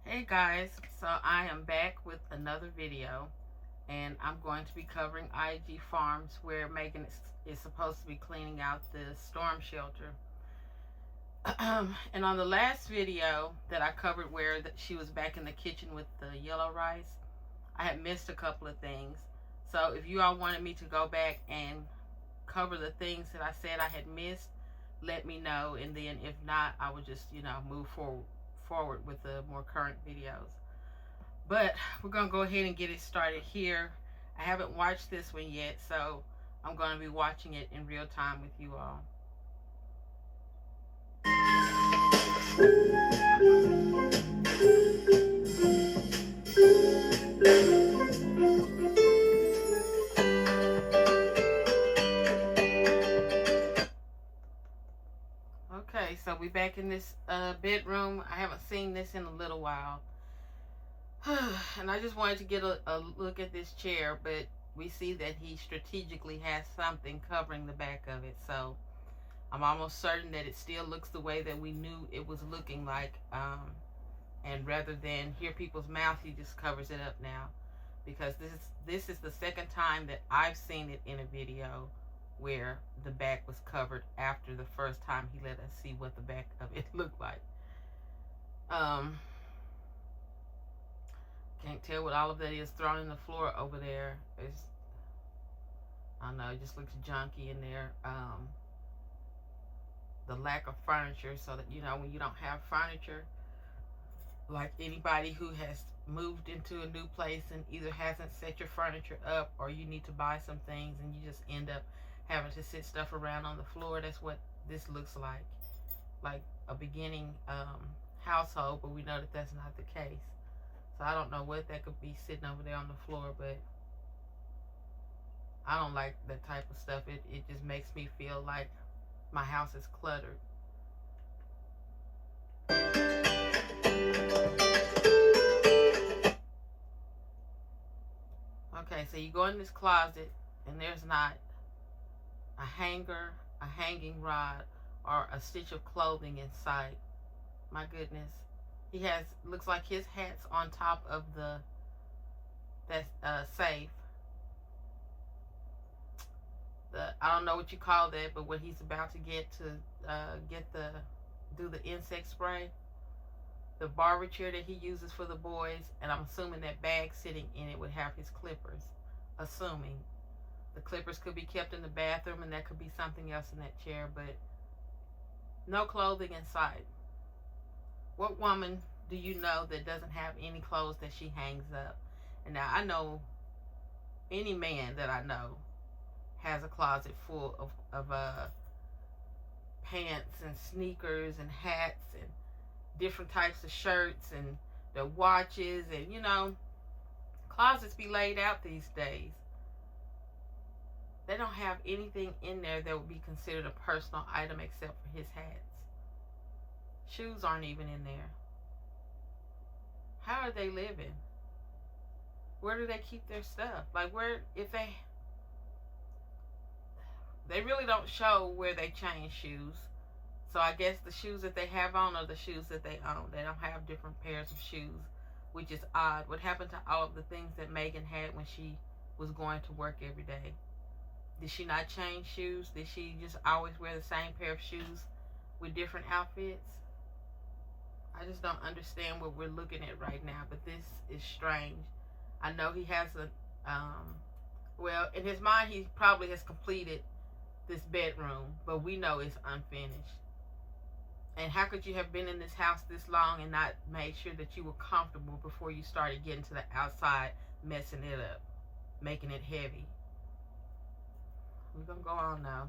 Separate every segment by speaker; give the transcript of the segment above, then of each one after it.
Speaker 1: Hey guys, so I am back with another video, and I'm going to be covering IAG Farms, where Megan is supposed to be cleaning out the storm shelter. And on the last video that I covered where she was back in the kitchen with the yellow rice, I had missed a couple of things. So if you all wanted me to go back and cover the things that I said I had missed, let me know, and then if not, I would just move forward with the more current videos. But we're gonna go ahead and get it started here. I haven't watched this one yet, so I'm going to be watching it in real time with you all. Okay, so we back in this bedroom. I haven't seen this in a little while. And I just wanted to get a look at this chair, but we see that he strategically has something covering the back of it. So I'm almost certain that it still looks the way that we knew it was looking like. And rather than hear people's mouth, he just covers it up now. Because this is the second time that I've seen it in a video where the back was covered after the first time he let us see what the back of it looked like. Can't tell what all of that is thrown in the floor over there. I don't know, it just looks junky in there. The lack of furniture, so that when you don't have furniture, like anybody who has moved into a new place and either hasn't set your furniture up, or you need to buy some things and you just end up having to sit stuff around on the floor. That's what this looks like a beginning household, but we know that that's not the case. So I don't know what that could be sitting over there on the floor, but I don't like that type of stuff. It just makes me feel like my house is cluttered. Okay, so you go in this closet and there's not a hanger, a hanging rod, or a stitch of clothing in sight. My goodness. He has, looks like his hat's on top of that safe. I don't know what you call that, but when he's about to do the insect spray, the barber chair that he uses for the boys, and I'm assuming that bag sitting in it would have his clippers. Assuming the clippers could be kept in the bathroom, and that could be something else in that chair, but no clothing in sight. What woman do you know that doesn't have any clothes that she hangs up? And now I know any man that I know has a closet full of pants and sneakers and hats and different types of shirts and the watches, and closets be laid out these days. They don't have anything in there that would be considered a personal item except for his hats. Shoes aren't even in there. How are they living? Where do they keep their stuff? Like, where, if they really don't show where they change shoes. So I guess the shoes that they have on are the shoes that they own. They don't have different pairs of shoes, which is odd. What happened to all of the things that Megan had when she was going to work every day? Did she not change shoes? Did she just always wear the same pair of shoes with different outfits? I just don't understand what we're looking at right now, but this is strange. I know he has well, in his mind, he probably has completed this bedroom, but we know it's unfinished. And how could you have been in this house this long and not made sure that you were comfortable before you started getting to the outside, messing it up, making it heavy? We're going to go on now.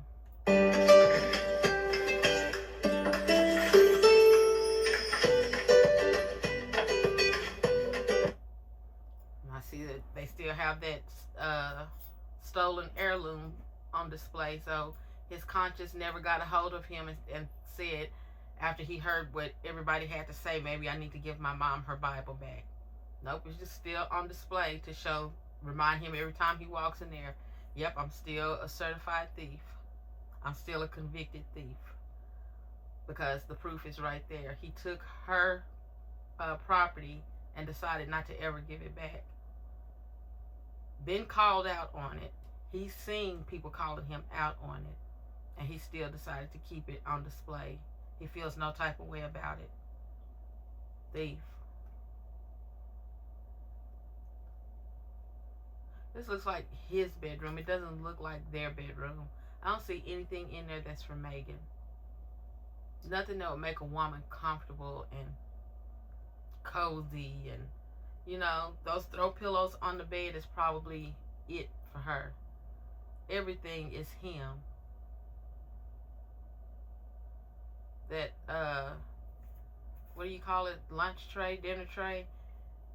Speaker 1: I see that they still have that stolen heirloom on display, so his conscience never got a hold of him and said, after he heard what everybody had to say, maybe I need to give my mom her Bible back. Nope, it's just still on display to remind him every time he walks in there, yep, I'm still a certified thief. I'm still a convicted thief. Because the proof is right there. He took her property and decided not to ever give it back. Been called out on it. He's seen people calling him out on it, and he still decided to keep it on display. He feels no type of way about it. Thief. This looks like his bedroom. It doesn't look like their bedroom. I don't see anything in there that's for Megan. Nothing that would make a woman comfortable and cozy, and you know, those throw pillows on the bed is probably it for her. Everything is him. That what do you call it? Lunch tray, dinner tray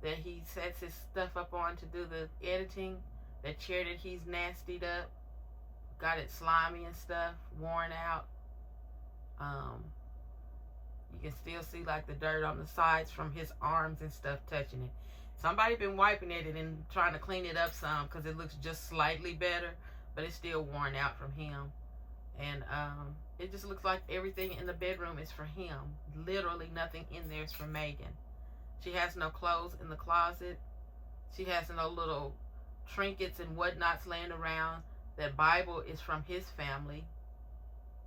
Speaker 1: that he sets his stuff up on to do the editing. That chair that he's nastied up, got it slimy and stuff, worn out. You can still see like the dirt on the sides from his arms and stuff touching it. Somebody been wiping it and trying to clean it up some because it looks just slightly better, but it's still worn out from him. And it just looks like everything in the bedroom is for him. Literally nothing in there is for Megan. She has no clothes in the closet. She has no little trinkets and whatnots laying around. That Bible is from his family.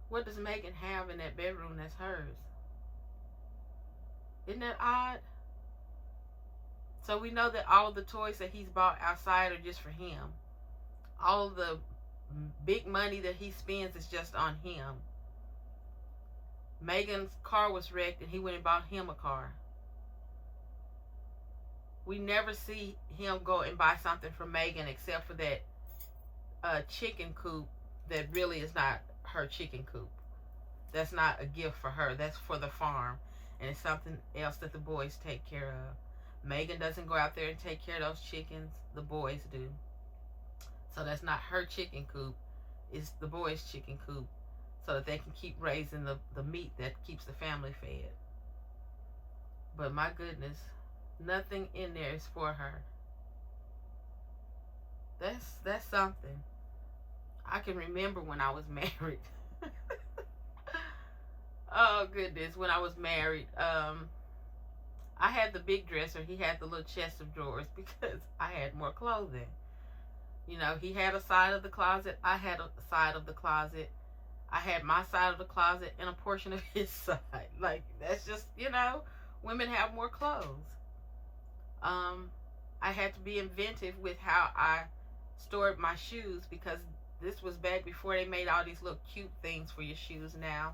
Speaker 1: What does Megan have in that bedroom that's hers? Isn't that odd? So we know that all of the toys that he's bought outside are just for him. All of the big money that he spends is just on him. Megan's car was wrecked and he went and bought him a car. We never see him go and buy something for Megan except for that chicken coop that really is not her chicken coop. That's not a gift for her. That's for the farm. And it's something else that the boys take care of. Megan doesn't go out there and take care of those chickens. The boys do. So that's not her chicken coop. It's the boys' chicken coop, so that they can keep raising the meat that keeps the family fed. But my goodness, nothing in there is for her. That's something. I can remember when I was married. Oh goodness, when I was married, I had the big dresser. He had the little chest of drawers because I had more clothing. You know, he had a side of the closet. I had a side of the closet. I had my side of the closet and a portion of his side. Like, that's just, you know, women have more clothes. I had to be inventive with how I stored my shoes because this was back before they made all these little cute things for your shoes now.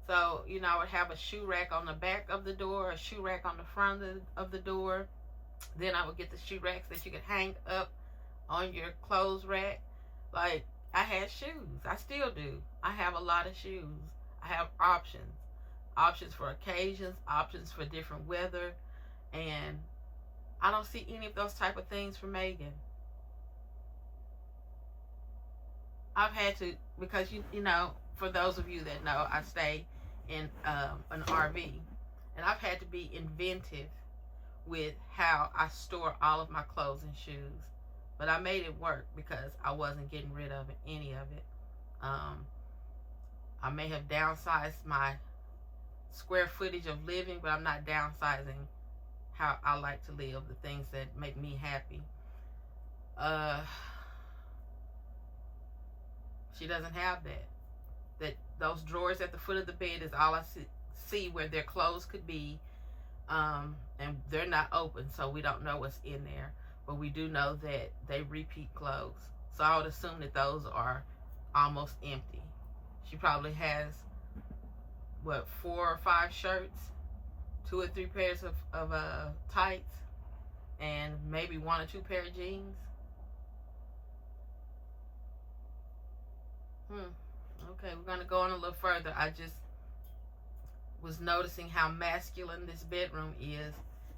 Speaker 1: So, you know, I would have a shoe rack on the back of the door, a shoe rack on the front of the door. Then I would get the shoe racks that you could hang up on your clothes rack. Like, I had shoes. I still do. I have a lot of shoes. I have options. Options for occasions, options for different weather. And I don't see any of those type of things for Megan. I've had to, because, you know, for those of you that know, I stay in an RV. And I've had to be inventive with how I store all of my clothes and shoes. But I made it work because I wasn't getting rid of any of it. I may have downsized my square footage of living, but I'm not downsizing how I like to live, the things that make me happy. She doesn't have that. Those drawers at the foot of the bed is all I see where their clothes could be, and they're not open, so we don't know what's in there. But we do know that they repeat clothes. So I would assume that those are almost empty. She probably has, 4 or 5 shirts, 2 or 3 pairs of tights, and maybe 1 or 2 pair of jeans. Okay, we're going to go on a little further. I just was noticing how masculine this bedroom is,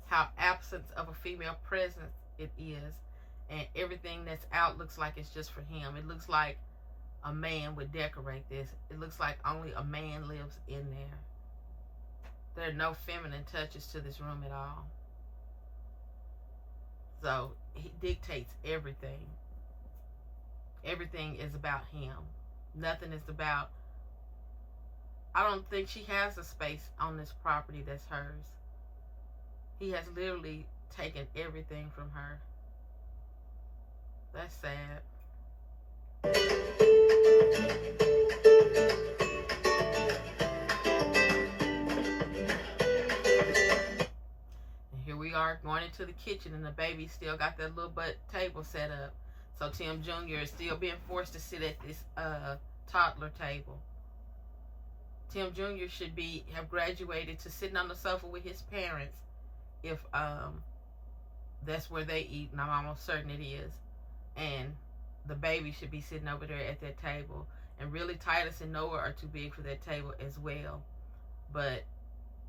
Speaker 1: how absence of a female presence it is, and everything that's out looks like it's just for him. It looks like a man would decorate this. It looks like only a man lives in there. There are no feminine touches to this room at all. So he dictates everything. Everything is about him. Nothing is about, I don't think she has a space on this property that's hers. He has literally taken everything from her. That's sad. And here we are going into the kitchen, and the baby still got that little butt table set up. So Tim Jr. is still being forced to sit at this toddler table. Tim Jr. should have graduated to sitting on the sofa with his parents, if that's where they eat, and I'm almost certain it is. And the baby should be sitting over there at that table. And really, Titus and Noah are too big for that table as well, but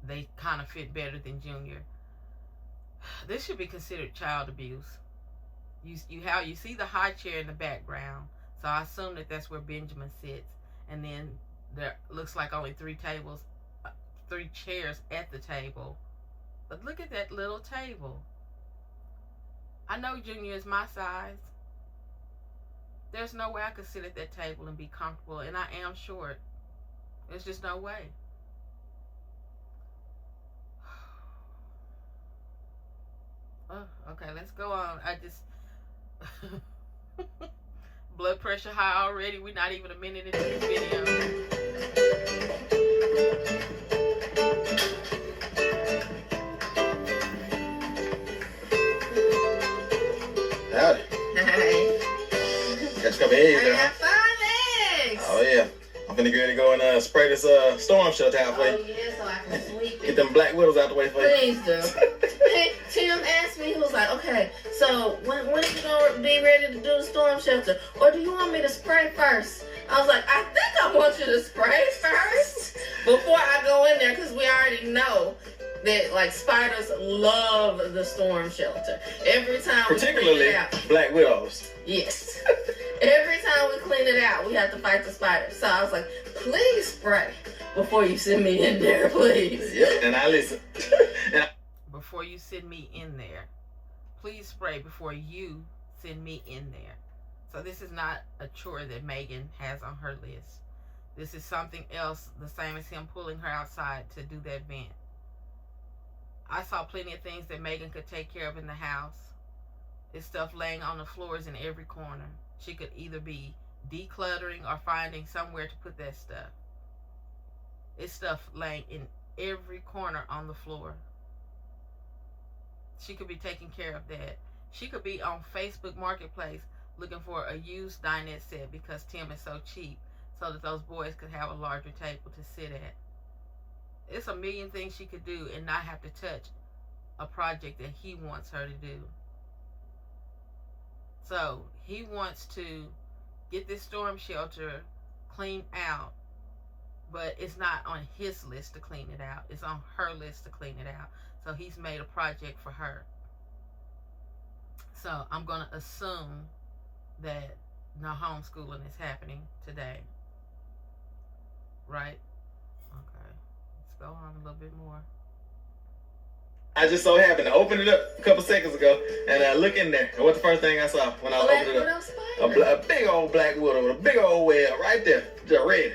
Speaker 1: they kind of fit better than Junior. This should be considered child abuse. You see the high chair in the background, so I assume that that's where Benjamin sits. And then there looks like only 3 chairs at the table. But look at that little table. I know Junior is my size. There's no way I could sit at that table and be comfortable, and I am short. There's just no way. Oh, okay, let's go on. I just blood pressure high already. We're not even a minute into this video.
Speaker 2: Howdy.
Speaker 3: Hi.
Speaker 2: Got a couple eggs
Speaker 3: I
Speaker 2: there,
Speaker 3: got
Speaker 2: huh?
Speaker 3: 5 eggs.
Speaker 2: Oh yeah. I'm finna get ready to go and spray this storm shelter out for
Speaker 3: Oh
Speaker 2: you.
Speaker 3: yeah, so I can sweep
Speaker 2: Get
Speaker 3: it.
Speaker 2: them black widows out the way for you.
Speaker 3: Please do. Hey, Tim asked me, he was like, okay, so when are you going to be ready to do the storm shelter? Or do you want me to spray first? I was like, I think I want you to spray first before I go in there, because we already know that, like, spiders love the storm shelter. Every time we clean
Speaker 2: Particularly
Speaker 3: it out.
Speaker 2: black widows.
Speaker 3: Yes. Every time we clean it out, we have to fight the spiders. So I was like, please spray before you send me in there, please.
Speaker 2: Yep, and I listen.
Speaker 1: Before you send me in there, please spray before you send me in there. So this is not a chore that Megan has on her list. This is something else, the same as him pulling her outside to do that vent. I saw plenty of things that Megan could take care of in the house. There's stuff laying on the floors in every corner. She could either be decluttering or finding somewhere to put that stuff. It's stuff laying in every corner on the floor. She could be taking care of that. She could be on Facebook Marketplace looking for a used dinette set because Tim is so cheap, so that those boys could have a larger table to sit at. It's a million things she could do and not have to touch a project that he wants her to do. So he wants to get this storm shelter cleaned out, but it's not on his list to clean it out. It's on her list to clean it out. So he's made a project for her. So I'm going to assume that no homeschooling is happening today. Right? Okay. Let's go on a little bit more.
Speaker 2: I just so happened to open it up a couple seconds ago, and I look in there, and what's the first thing I saw when I opened it up? A big old black widow with a big old web right there, just ready.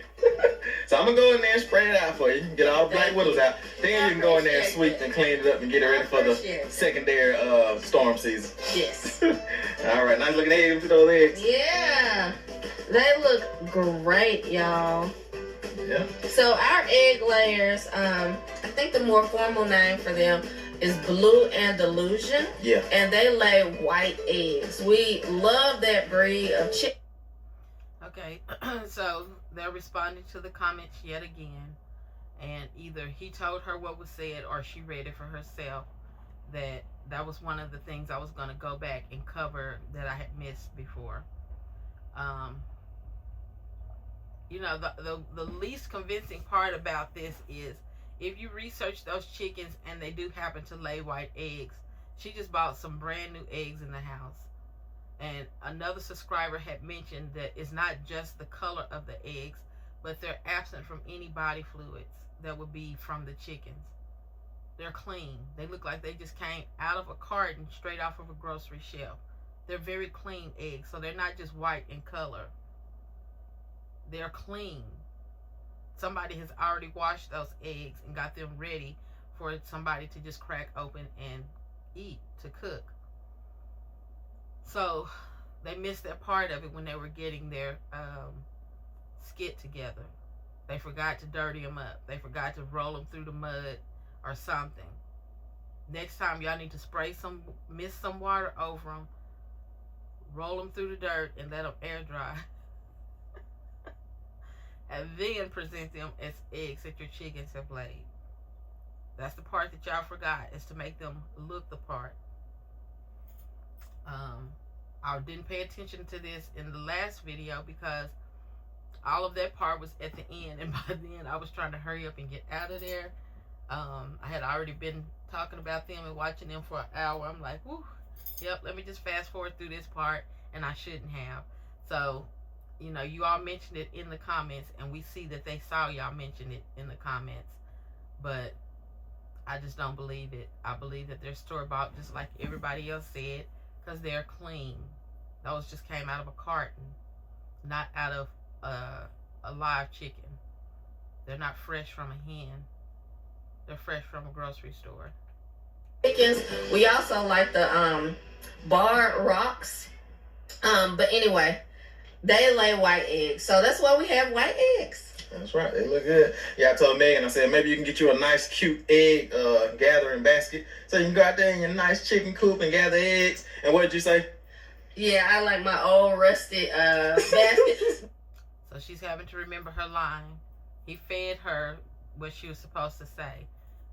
Speaker 2: So I'm gonna go in there and spray it out for you, get all the black widows out. Then you can go in there and sweep and clean it up and get it ready for the secondary storm season.
Speaker 3: Yes.
Speaker 2: All right, nice looking eggs with those eggs.
Speaker 3: Yeah. They look great, y'all.
Speaker 2: Yeah.
Speaker 3: So our egg layers, I think the more formal name for them is Blue Andalusian.
Speaker 2: Yeah.
Speaker 3: And they lay white eggs. We love that breed of chicken.
Speaker 1: Okay, so they're responding to the comments yet again, and either he told her what was said or she read it for herself. That was one of the things I was going to go back and cover that I had missed before. You know, the least convincing part about this is if you research those chickens and they do happen to lay white eggs, she just bought some brand new eggs in the house. And another subscriber had mentioned that it's not just the color of the eggs, but they're absent from any body fluids that would be from the chickens. They're clean. They look like they just came out of a carton straight off of a grocery shelf. They're very clean eggs, so they're not just white in color. They're clean. Somebody has already washed those eggs and got them ready for somebody to just crack open and eat, to cook. So they missed that part of it when they were getting their skit together. They forgot to dirty them up. They forgot to roll them through the mud or something. Next time, y'all need to mist some water over them, roll them through the dirt, and let them air dry. And then present them as eggs that your chickens have laid. That's the part that y'all forgot, is to make them look the part. I didn't pay attention to this in the last video because all of that part was at the end, and by then I was trying to hurry up and get out of there. I had already been talking about them and watching them for an hour. I'm like, whoo, yep, let me just fast forward through this part, and I shouldn't have. So, you know, you all mentioned it in the comments, and we see that they saw y'all mention it in the comments, but I just don't believe it. I believe that they're store-bought, just like everybody else said, because they're clean. Those just came out of a carton, not out of a live chicken. They're not fresh from a hen. They're fresh from a grocery store.
Speaker 3: Chickens. We also like the bar rocks. But anyway, they lay white eggs, so that's why we have white eggs.
Speaker 2: That's right. They look good. Yeah, I told Megan, I said, maybe you can get you a nice, cute egg gathering basket so you can go out there in your nice chicken coop and gather eggs. And what did you say?
Speaker 3: Yeah, I like my old rusted basket.
Speaker 1: So she's having to remember her line. He fed her what she was supposed to say.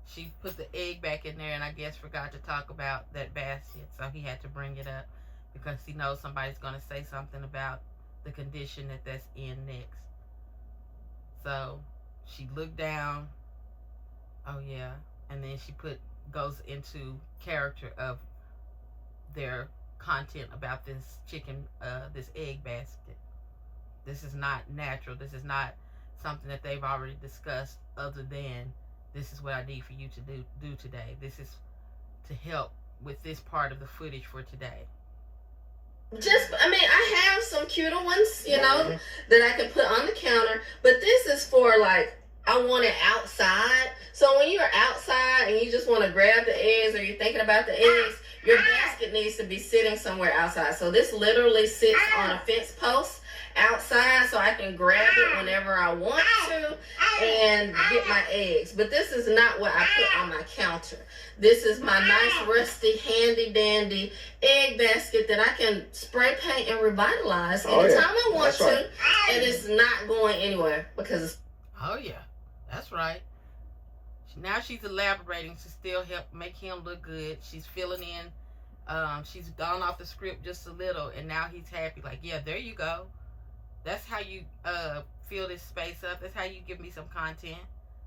Speaker 1: She put the egg back in there and I guess forgot to talk about that basket. So he had to bring it up because he knows somebody's going to say something about the condition that's in next. So she looked down. Oh yeah. And then she goes into character of their content about this chicken, this egg basket. This is not natural. This is not something that they've already discussed, other than this is what I need for you to do today. This is to help with this part of the footage for today.
Speaker 3: I have some cuter ones, you know, that I can put on the counter, but this is for, like, I want it outside. So when you're outside and you just want to grab the eggs, or you're thinking about the eggs, your basket needs to be sitting somewhere outside. So this literally sits on a fence post outside, so I can grab it whenever I want to and get my eggs. But this is not what I put on my counter. This is my nice, rusty, handy dandy egg basket that I can spray paint and revitalize anytime I want to. Right. And it's not going anywhere because it's...
Speaker 1: Oh yeah, that's right. Now she's elaborating to still help make him look good. She's filling in. She's gone off the script just a little, and now he's happy. Like, yeah, there you go. That's how you fill this space up. That's how you give me some content.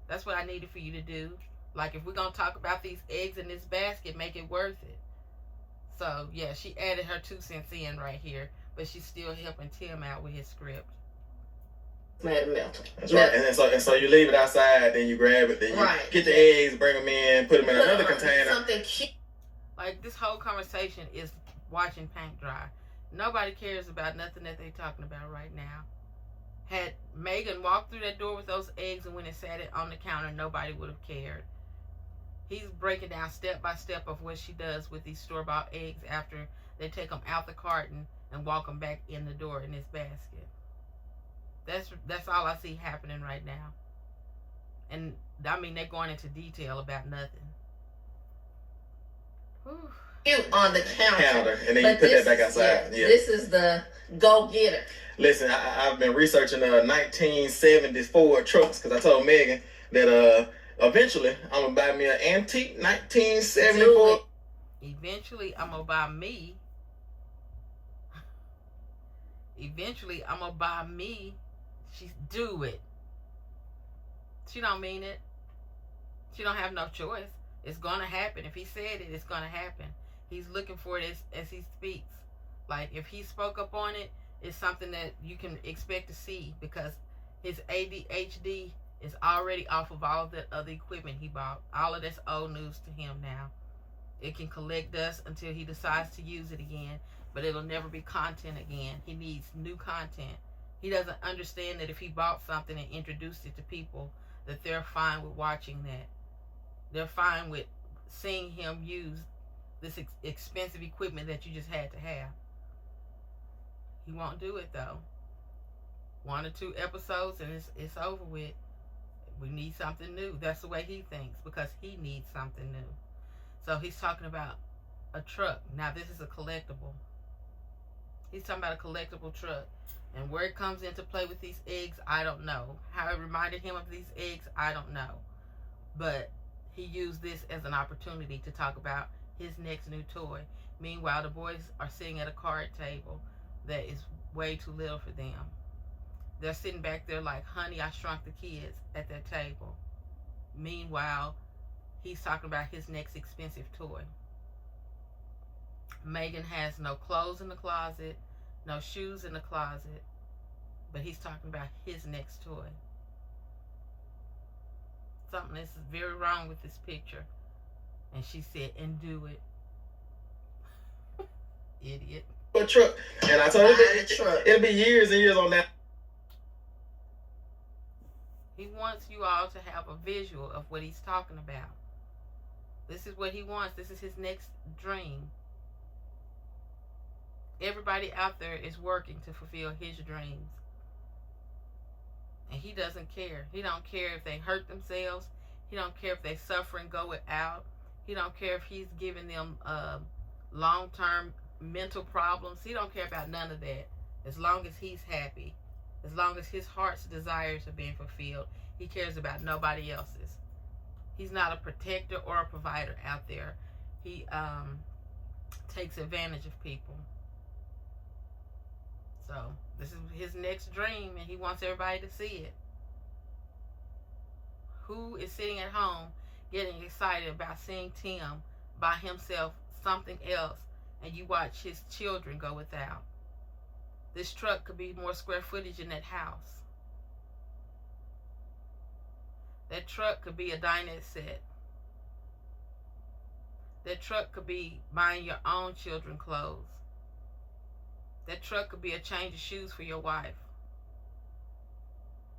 Speaker 1: That's what I needed for you to do. Like, if we're going to talk about these eggs in this basket, make it worth it. So, yeah, she added her 2 cents in right here, but she's still helping Tim out with his script.
Speaker 2: That's right. And so you leave it outside, then you grab it, then you get the eggs, bring them in, put them in another container.
Speaker 3: Something cute.
Speaker 1: Like, this whole conversation is watching paint dry. Nobody cares about nothing that they're talking about right now. Had Megan walked through that door with those eggs and went and sat it on the counter, nobody would have cared. He's breaking down step by step of what she does with these store-bought eggs after they take them out the carton and walk them back in the door in this basket. That's all I see happening right now. And, I mean, they're going into detail about nothing. Whew.
Speaker 3: On the counter.
Speaker 2: And then you put that back outside.
Speaker 3: Yeah. This is the go-getter.
Speaker 2: Listen, I've been researching 1970s Ford trucks because I told Megan that eventually I'm going to buy me an antique 1974.
Speaker 1: Eventually I'm going to buy me. Do it. She don't mean it. She don't have no choice. It's going to happen. If he said it, it's going to happen. He's looking for it as he speaks. Like, if he spoke up on it, it's something that you can expect to see, because his ADHD is already off of all of the other equipment he bought. All of that's old news to him now. It can collect dust until he decides to use it again, but it'll never be content again. He needs new content. He doesn't understand that if he bought something and introduced it to people, that they're fine with watching that. They're fine with seeing him use this expensive equipment that you just had to have. He won't do it though. 1 or 2 episodes and it's over with. We need something new. That's the way he thinks, because he needs something new. So he's talking about a truck. Now this is a collectible. He's talking about a collectible truck. And where it comes into play with these eggs, I don't know. How it reminded him of these eggs, I don't know. But he used this as an opportunity to talk about his next new toy. Meanwhile, the boys are sitting at a card table that is way too little for them. They're sitting back there like, Honey, I Shrunk the Kids at that table. Meanwhile, he's talking about his next expensive toy. Megan has no clothes in the closet, no shoes in the closet, but he's talking about his next toy. Something is very wrong with this picture. And she said, and do it. Idiot.
Speaker 2: A truck. And I told her it'll be years and years on that.
Speaker 1: He wants you all to have a visual of what he's talking about. This is what he wants. This is his next dream. Everybody out there is working to fulfill his dreams. And he doesn't care. He don't care if they hurt themselves. He don't care if they suffer and go without. He don't care if he's giving them long-term mental problems. He don't care about none of that. As long as he's happy. As long as his heart's desires are being fulfilled. He cares about nobody else's. He's not a protector or a provider out there. He takes advantage of people. So this is his next dream, and he wants everybody to see it. Who is sitting at home getting excited about seeing Tim buy himself something else, and you watch his children go without? This truck could be more square footage in that house. That truck could be a dinette set. That truck could be buying your own children clothes. That truck could be a change of shoes for your wife.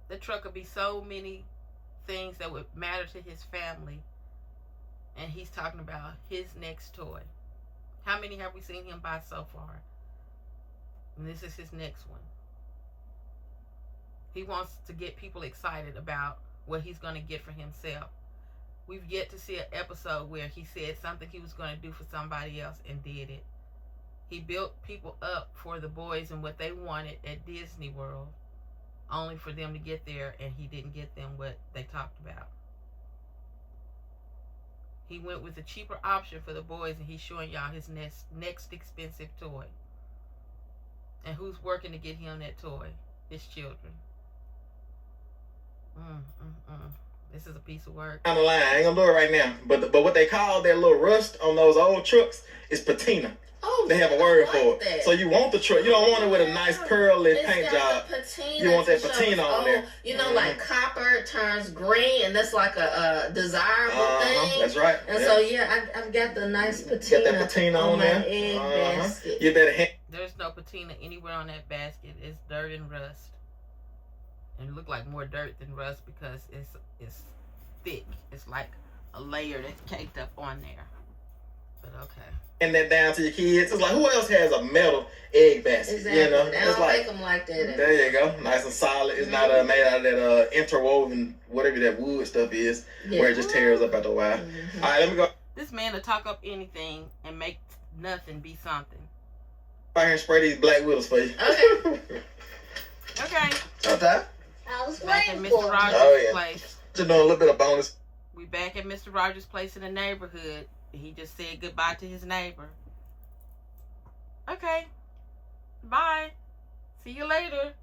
Speaker 1: That truck could be so many things that would matter to his family. And he's talking about his next toy. How many have we seen him buy so far? And this is his next one. He wants to get people excited about what he's going to get for himself. We've yet to see an episode where he said something he was going to do for somebody else and did it. He built people up for the boys and what they wanted at Disney World, only for them to get there and he didn't get them what they talked about. He went with a cheaper option for the boys, and he's showing y'all his next expensive toy. And who's working to get him that toy? His children. This is a piece of work.
Speaker 2: On the line, I ain't gonna do it right now. But what they call that little rust on those old trucks is patina.
Speaker 3: Oh,
Speaker 2: they have a word
Speaker 3: like
Speaker 2: for it.
Speaker 3: That.
Speaker 2: So you want the truck. You don't want it with a nice pearly paint job. You want that patina on there.
Speaker 3: You know, like copper turns green, and that's like a desirable thing.
Speaker 2: That's right.
Speaker 3: And so I've got the nice patina.
Speaker 2: Got that patina on there.
Speaker 3: Egg basket.
Speaker 2: You better.
Speaker 1: There's no patina anywhere on that basket. It's dirt and rust. And it looked like more dirt than rust because it's thick. It's like a layer that's caked up on there. But okay.
Speaker 2: And that down to your kids. It's like, who else has a metal egg basket?
Speaker 3: Exactly.
Speaker 2: You know,
Speaker 3: they
Speaker 2: it's
Speaker 3: don't
Speaker 2: like,
Speaker 3: make them like that.
Speaker 2: There you go. Nice and solid. It's not made out of that interwoven, whatever that wood stuff is, where it just tears up after a while. All right, let me go.
Speaker 1: This man will talk up anything and make nothing be something.
Speaker 2: I can spray these black widows for you.
Speaker 3: Okay.
Speaker 1: Okay.
Speaker 2: Sometime.
Speaker 3: I was
Speaker 1: back at
Speaker 3: waiting
Speaker 1: Mr.
Speaker 3: for
Speaker 1: Rogers' place.
Speaker 2: Just doing a little bit of bonus.
Speaker 1: We back at Mr. Rogers' place in the neighborhood. He just said goodbye to his neighbor. Okay. Bye. See you later.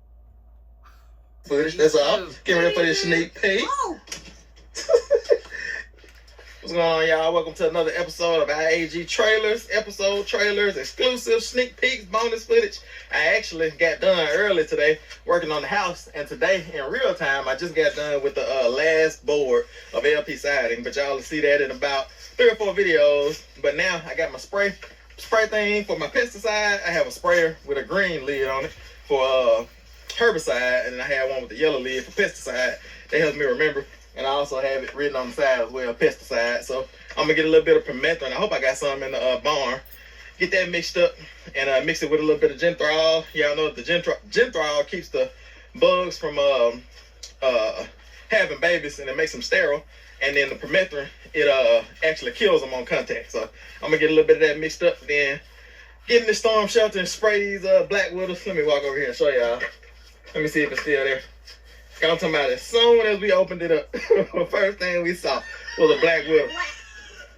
Speaker 2: Footage, that's all. Get ready for this sneak peek. What's going on, y'all? Welcome to another episode of IAG Trailers, episode trailers, exclusive sneak peeks, bonus footage. I actually got done early today working on the house, and today in real time I just got done with the last board of LP siding, but y'all will see that in about 3 or 4 videos. But now I got my spray thing for my pesticide. I have a sprayer with a green lid on it for herbicide, and then I have one with the yellow lid for pesticide. That helps me remember And I also have it written on the side as well, pesticide. So I'm gonna get a little bit of permethrin. I hope I got some in the barn. Get that mixed up and mix it with a little bit of Genthol. Y'all know that the Genthol keeps the bugs from having babies, and it makes them sterile. And then the permethrin, it actually kills them on contact. So I'm gonna get a little bit of that mixed up. Then get in the storm shelter and spray these black widows. Let me walk over here and show y'all. Let me see if it's still there. I'm talking about as soon as we opened it up, the first thing we saw was a black widow.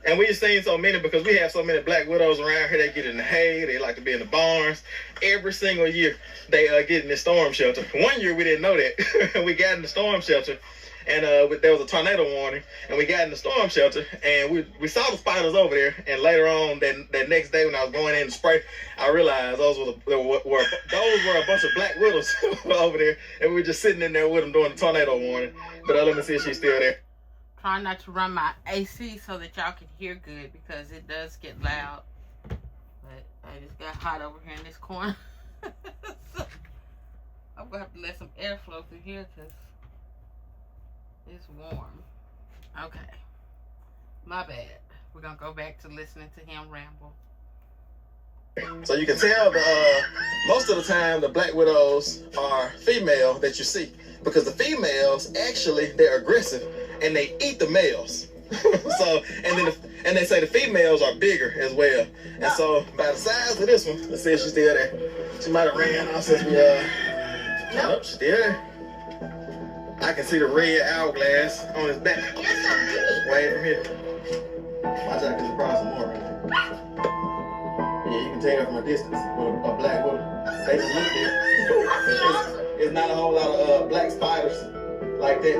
Speaker 2: And we just seen so many because we have so many black widows around here. They get in the hay. They like to be in the barns. Every single year, they get in the storm shelter. One year, we didn't know that. We got in the storm shelter, and there was a tornado warning. And we got in the storm shelter, and we saw the spiders over there. And later on, that next day when I was going in to spray, I realized those were a bunch of black widows over there. And we were just sitting in there with them during the tornado warning. But let me see if she's still there.
Speaker 1: Trying not to run my AC so that y'all can hear good because it does get loud. But I just got hot over here in this corner. So I'm gonna have to let some air flow through here because it's warm. Okay, my bad. We're gonna go back to listening to him ramble.
Speaker 2: So you can tell most of the time the black widows are female that you see, because the females actually, they're aggressive and they eat the males. So and they say the females are bigger as well. And so by the size of this one, let's see if she's still there. She might have ran off since we nope, she's still there. I can see the red hourglass on his back. Way from here. Watch out, because it's probably some more. Yeah, you can take her from a distance with a black widow. They just look there. It's not a whole lot of black spiders like that.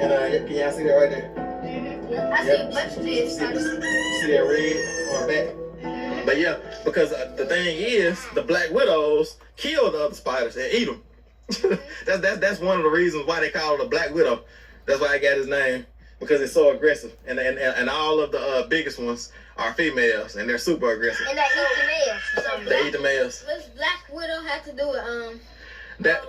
Speaker 2: And can y'all see that right there?
Speaker 3: Mm-hmm. I see a bunch of these spiders.
Speaker 2: You see that red on her back? Mm-hmm. But yeah, because the thing is, the black widows kill the other spiders and eat them. that's one of the reasons why they call it a black widow. That's why I got his name, because it's so aggressive. And all of the biggest ones are females, and they're super aggressive.
Speaker 3: And they eat the males.
Speaker 2: They eat the males.
Speaker 3: What's black widow have to do with
Speaker 2: that?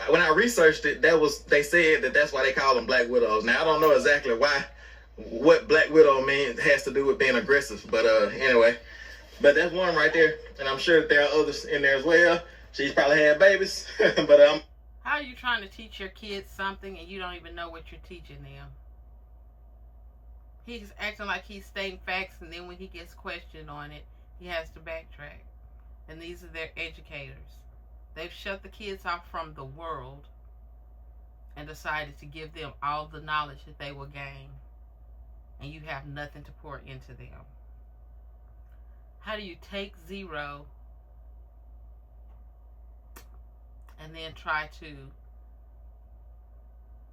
Speaker 2: When I researched it, they said that's why they call them black widows. Now I don't know exactly what black widow means has to do with being aggressive, but anyway, but that's one right there, and I'm sure that there are others in there as well. She's probably had babies, but
Speaker 1: How are you trying to teach your kids something and you don't even know what you're teaching them? He's acting like he's stating facts, and then when he gets questioned on it, he has to backtrack. And these are their educators. They've shut the kids off from the world and decided to give them all the knowledge that they will gain. And you have nothing to pour into them. How do you take 0 and then try to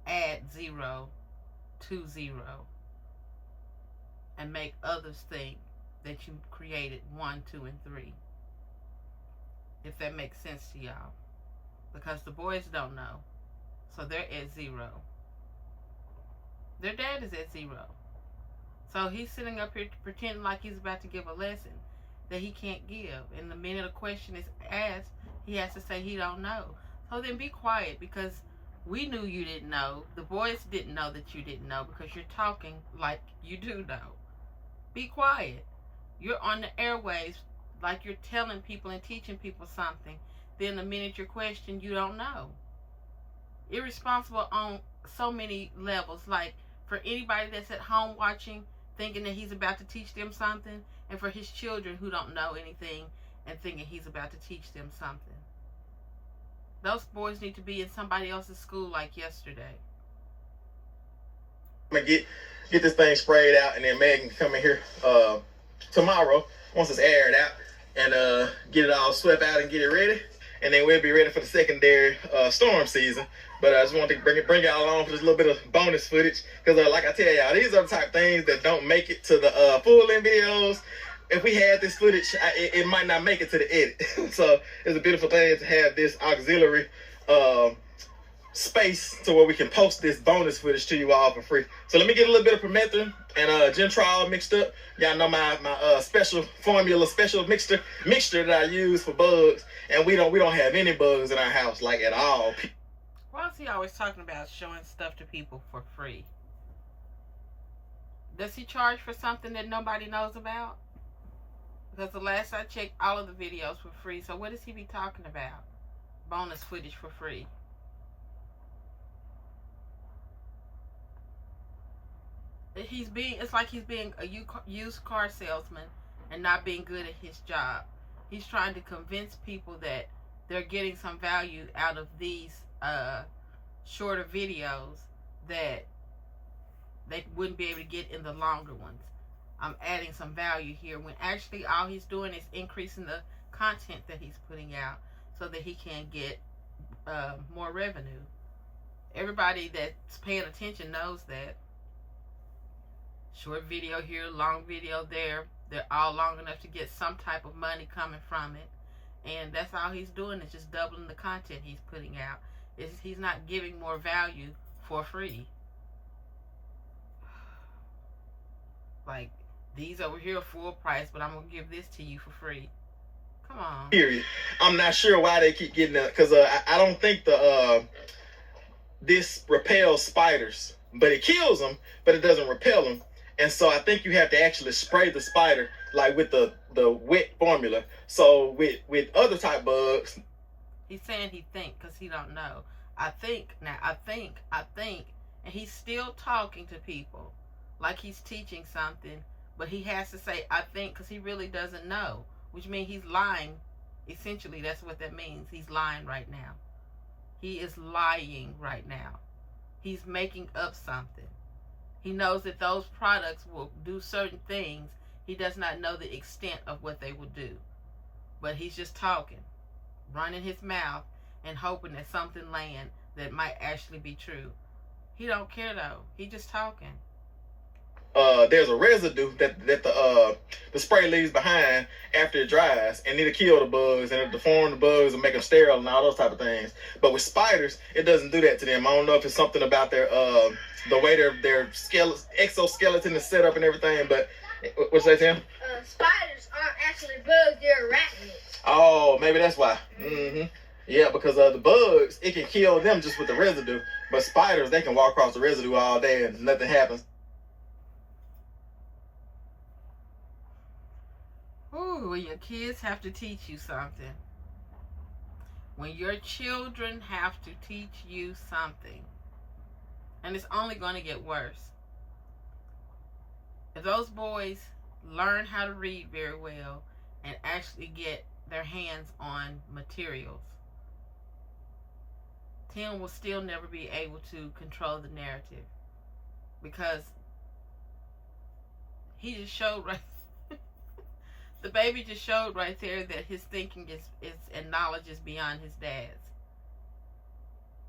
Speaker 1: add 0 to 0 and make others think that you created 1, 2, and 3? If that makes sense to y'all. Because the boys don't know. So they're at 0. Their dad is at 0. So he's sitting up here pretending like he's about to give a lesson that he can't give. And the minute a question is asked, he has to say he don't know. So then be quiet, because we knew you didn't know. The boys didn't know that you didn't know, because you're talking like you do know. Be quiet. You're on the airwaves like you're telling people and teaching people something. Then the minute you're questioned, you don't know. Irresponsible on so many levels. Like for anybody that's at home watching, thinking that he's about to teach them something, and for his children who don't know anything and thinking he's about to teach them something. Those boys need to be in somebody else's school like yesterday.
Speaker 2: I'm gonna get this thing sprayed out, and then Megan can come in here tomorrow once it's aired out, and get it all swept out and get it ready, and then we'll be ready for the secondary storm season. But I just wanted to bring y'all along for this little bit of bonus footage, because like I tell y'all, these are the type of things that don't make it to the full-length videos. If we had this footage, it might not make it to the edit. So it's a beautiful thing to have this auxiliary space to where we can post this bonus footage to you all for free. So let me get a little bit of permethrin and Gentrol mixed up. Y'all know my special formula, special mixture that I use for bugs, and we don't have any bugs in our house, like at all.
Speaker 1: Why is he always talking about showing stuff to people for free? Does he charge for something that nobody knows about? Because the last I checked, all of the videos were free. So what does he be talking about? Bonus footage for free. It's like he's being a used car salesman and not being good at his job. He's trying to convince people that they're getting some value out of these shorter videos that they wouldn't be able to get in the longer ones. I'm adding some value here when actually all he's doing is increasing the content that he's putting out so that he can get more revenue. Everybody that's paying attention knows that. Short video here, long video there. They're all long enough to get some type of money coming from it. And that's all he's doing is just doubling the content he's putting out. He's not giving more value for free. Like, these over here are full price, but I'm going to give this to you for free. Come on.
Speaker 2: Period. I'm not sure why they keep getting that, because I don't think this repels spiders. But it kills them, but it doesn't repel them. And so I think you have to actually spray the spider like with the wet formula. So with other type bugs.
Speaker 1: He's saying he think because he don't know. I think, and he's still talking to people like he's teaching something, but he has to say I think because he really doesn't know, which means he's lying. Essentially, that's what that means. He's lying right now. He is lying right now. He's making up something. He knows that those products will do certain things. He does not know the extent of what they will do. But he's just talking, running his mouth, and hoping that something land that might actually be true. He don't care though. He just talking.
Speaker 2: There's a residue that the spray leaves behind after it dries, and it'll kill the bugs, and it'll deform the bugs and make them sterile and all those type of things. But with spiders, it doesn't do that to them. I don't know if it's something about their the way their exoskeleton is set up and everything. But what's that, Tim?
Speaker 4: Spiders aren't actually bugs; they're arachnids.
Speaker 2: Oh, maybe that's why. Mm-hmm. Yeah, because the bugs, it can kill them just with the residue. But spiders, they can walk across the residue all day and nothing happens.
Speaker 1: Ooh, when your kids have to teach you something. When your children have to teach you something. And it's only going to get worse. If those boys learn how to read very well and actually get their hands on materials, Tim will still never be able to control the narrative. Because he just showed right the baby just showed right there that his thinking is and knowledge is beyond his dad's.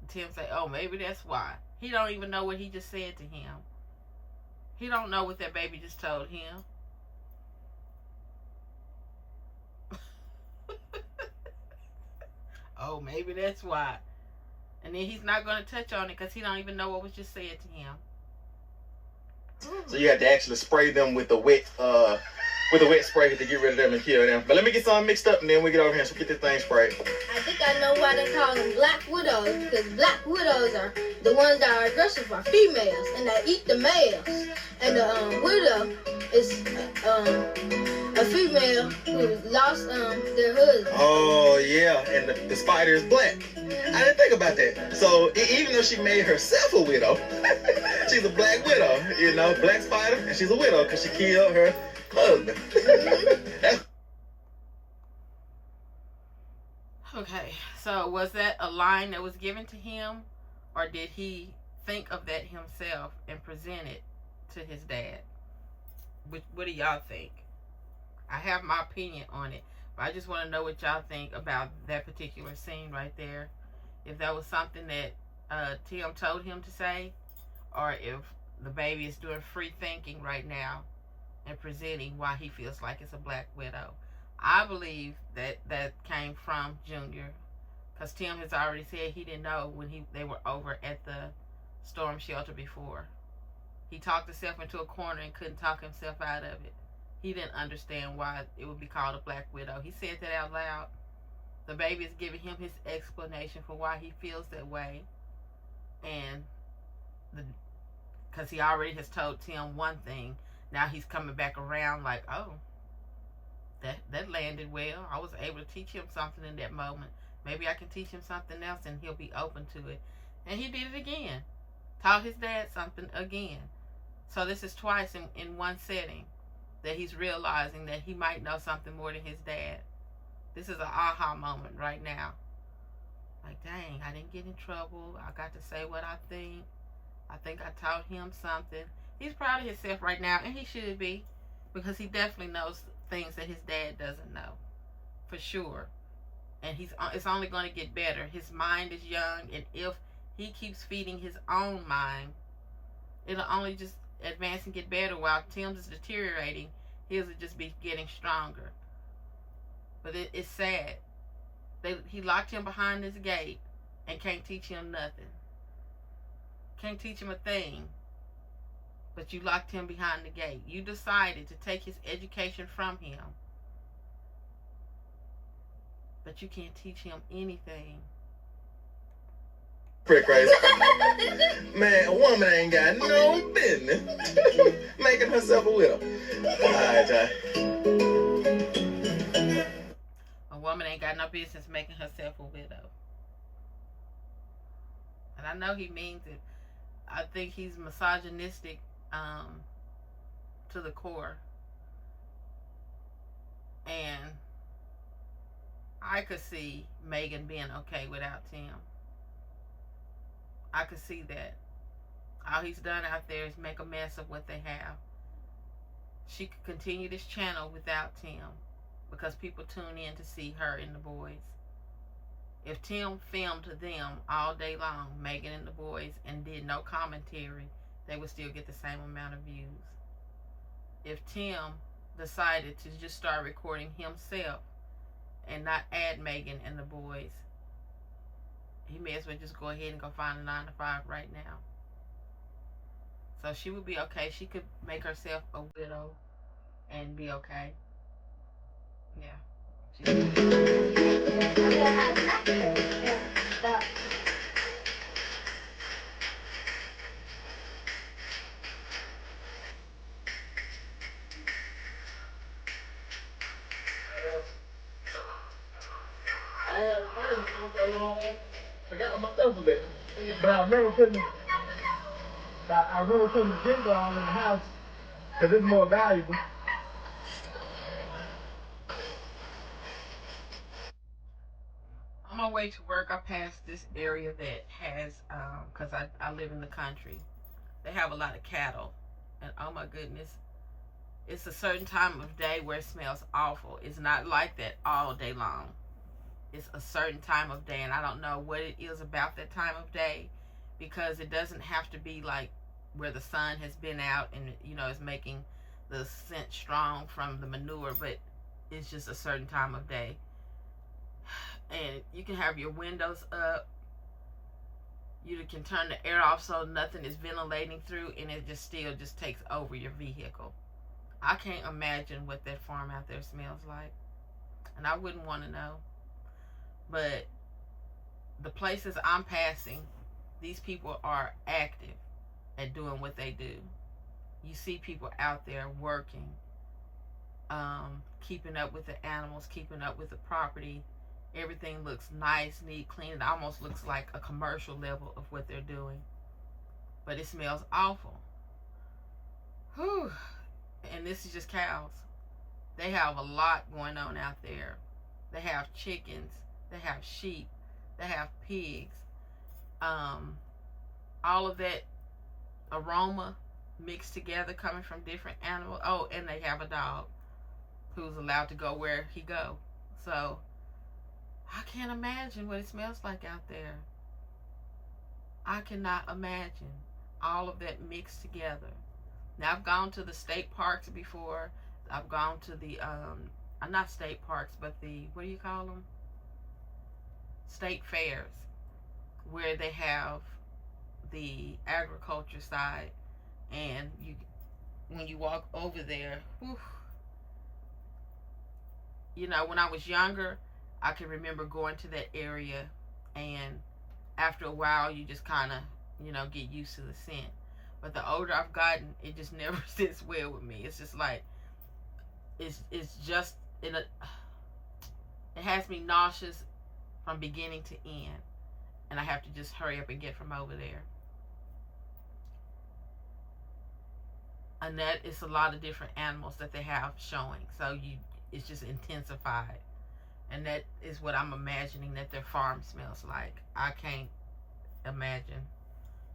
Speaker 1: Tim say, oh, maybe that's why. He don't even know what he just said to him. He don't know what that baby just told him. Oh, maybe that's why. And then he's not going to touch on it because he don't even know what was just said to him.
Speaker 2: So you have to actually spray them with the wet spray to get rid of them and kill them. But let me get something mixed up and then we get over here and get this thing sprayed.
Speaker 4: I think I know why they call them black widows, because black widows are the ones that are aggressive for females and that eat the males. And the widow is a female who lost their husband.
Speaker 2: Oh yeah, and the spider is black. I didn't think about that. So even though she made herself a widow, she's a black widow. You know, black spider, and she's a widow because she killed her husband.
Speaker 1: Okay, so was that a line that was given to him, or did he think of that himself and present it to his dad? What do y'all think? I have my opinion on it, but I just want to know what y'all think about that particular scene right there. If that was something that Tim told him to say, or if the baby is doing free thinking right now and presenting why he feels like it's a black widow. I believe that came from Junior, because Tim has already said he didn't know when they were over at the storm shelter before. He talked himself into a corner and couldn't talk himself out of it. He didn't understand why it would be called a black widow. He said that out loud. The baby is giving him his explanation for why he feels that way. And because he already has told Tim one thing. Now he's coming back around like, oh, that landed well. I was able to teach him something in that moment. Maybe I can teach him something else and he'll be open to it. And he did it again. Taught his dad something again. So this is twice in one setting that he's realizing that he might know something more than his dad. This is an aha moment right now. Like, dang, I didn't get in trouble. I got to say what I think. I think I taught him something. He's proud of himself right now, and he should be, because he definitely knows things that his dad doesn't know, for sure. And it's only going to get better. His mind is young, and if he keeps feeding his own mind, it'll only just advance and get better. While Tim's is deteriorating, his will just be getting stronger. But it's sad. He locked him behind this gate and can't teach him nothing. Can't teach him a thing. But you locked him behind the gate. You decided to take his education from him. But you can't teach him anything.
Speaker 2: Pretty crazy. Man, a woman ain't got no business making herself a widow. Alright, Ty.
Speaker 1: A woman ain't got no business making herself a widow. And I know he means it. I think he's misogynistic to the core. And I could see Megan being okay without Tim. I could see that. All he's done out there is make a mess of what they have. She could continue this channel without Tim, because people tune in to see her and the boys. If Tim filmed them all day long, Megan and the boys, and did no commentary, they would still get the same amount of views. If Tim decided to just start recording himself and not add Megan and the boys, he may as well just go ahead and go find a 9-to-5 right now. So she would be okay. She could make herself a widow and be okay. Yeah.
Speaker 2: I got my stuff a bit, but I remember putting the gym on in the house because it's more valuable.
Speaker 1: On my way to work, I passed this area that has, because I live in the country, they have a lot of cattle, and oh my goodness, it's a certain time of day where it smells awful. It's not like that all day long. It's a certain time of day, and I don't know what it is about that time of day, because it doesn't have to be like where the sun has been out and, you know, it's making the scent strong from the manure, but it's just a certain time of day. And you can have your windows up, you can turn the air off so nothing is ventilating through, and it just still just takes over your vehicle. I can't imagine what that farm out there smells like, and I wouldn't want to know. But the places I'm passing, these people are active at doing what they do. You see people out there working, keeping up with the animals, keeping up with the property. Everything looks nice, neat, clean. It almost looks like a commercial level of what they're doing. But it smells awful. Whew. And this is just cows. They have a lot going on out there. They have chickens. They have sheep. They have pigs. All of that aroma mixed together coming from different animals. Oh, and they have a dog who's allowed to go where he go. So I can't imagine what it smells like out there. I cannot imagine all of that mixed together. Now, I've gone to the state parks before. I've gone to the, not state parks, but the, what do you call them? State fairs, where they have the agriculture side. And when you walk over there, whew, you know, when I was younger, I can remember going to that area, and after a while, you just kind of, you know, get used to the scent. But the older I've gotten, it just never sits well with me. It's just like, it's just in a, it has me nauseous from beginning to end. And I have to just hurry up and get from over there. And that is a lot of different animals that they have showing. So it's just intensified. And that is what I'm imagining that their farm smells like. I can't imagine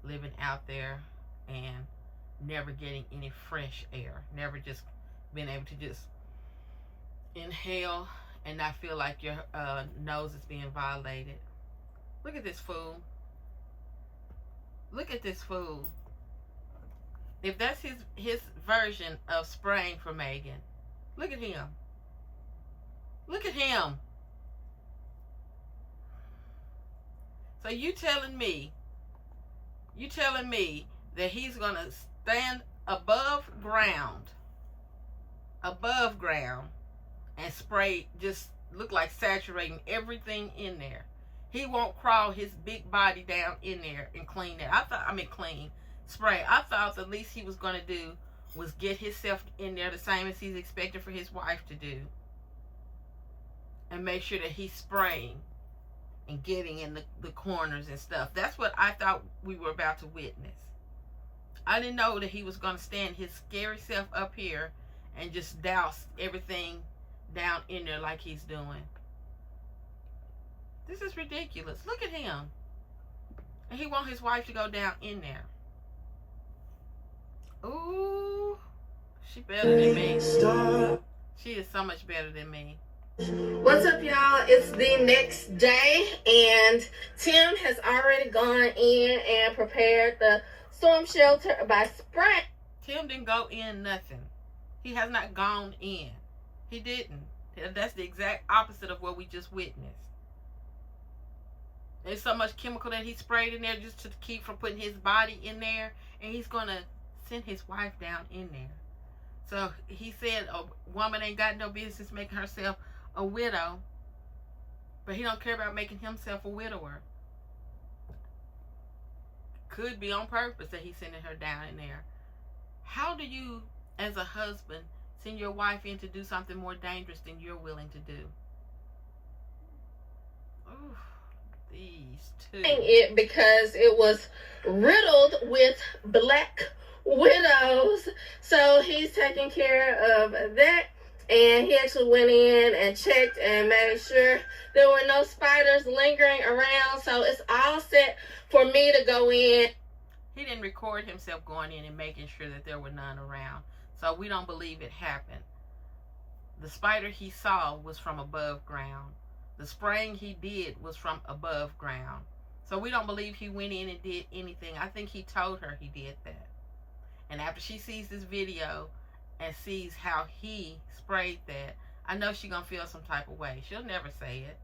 Speaker 1: living out there and never getting any fresh air. Never just being able to just inhale and not feel like your nose is being violated. Look at this fool. Look at this fool. If that's his version of spraying for Megan, look at him. Look at him. So you telling me that he's gonna stand above ground, and spray, just look like saturating everything in there. He won't crawl his big body down in there and clean it. Spray. I thought the least he was gonna do was get himself in there the same as he's expected for his wife to do, and make sure that he's spraying and getting in the corners and stuff. That's what I thought we were about to witness. I didn't know that he was going to stand his scary self up here and just douse everything down in there like he's doing. This is ridiculous. Look at him. And he wants his wife to go down in there. Ooh, she better than me. She is so much better than me.
Speaker 3: What's up, y'all? It's the next day, and Tim has already gone in and prepared the storm shelter by spraying.
Speaker 1: Tim didn't go in nothing. He has not gone in. He didn't. That's the exact opposite of what we just witnessed. There's so much chemical that he sprayed in there just to keep from putting his body in there, and he's going to send his wife down in there. So he said a woman ain't got no business making herself a widow, but he don't care about making himself a widower. Could be on purpose that he's sending her down in there. How do you, as a husband, send your wife in to do something more dangerous than you're willing to do? Ooh, these two.
Speaker 3: It because it was riddled with black widows, so he's taking care of that. And he actually went in and checked and made sure there were no spiders lingering around. So it's all set for me to go in.
Speaker 1: He didn't record himself going in and making sure that there were none around. So we don't believe it happened. The spider he saw was from above ground. The spraying he did was from above ground. So we don't believe he went in and did anything. I think he told her he did that. And after she sees this video and sees how he sprayed that, I know she's going to feel some type of way. She'll never say it,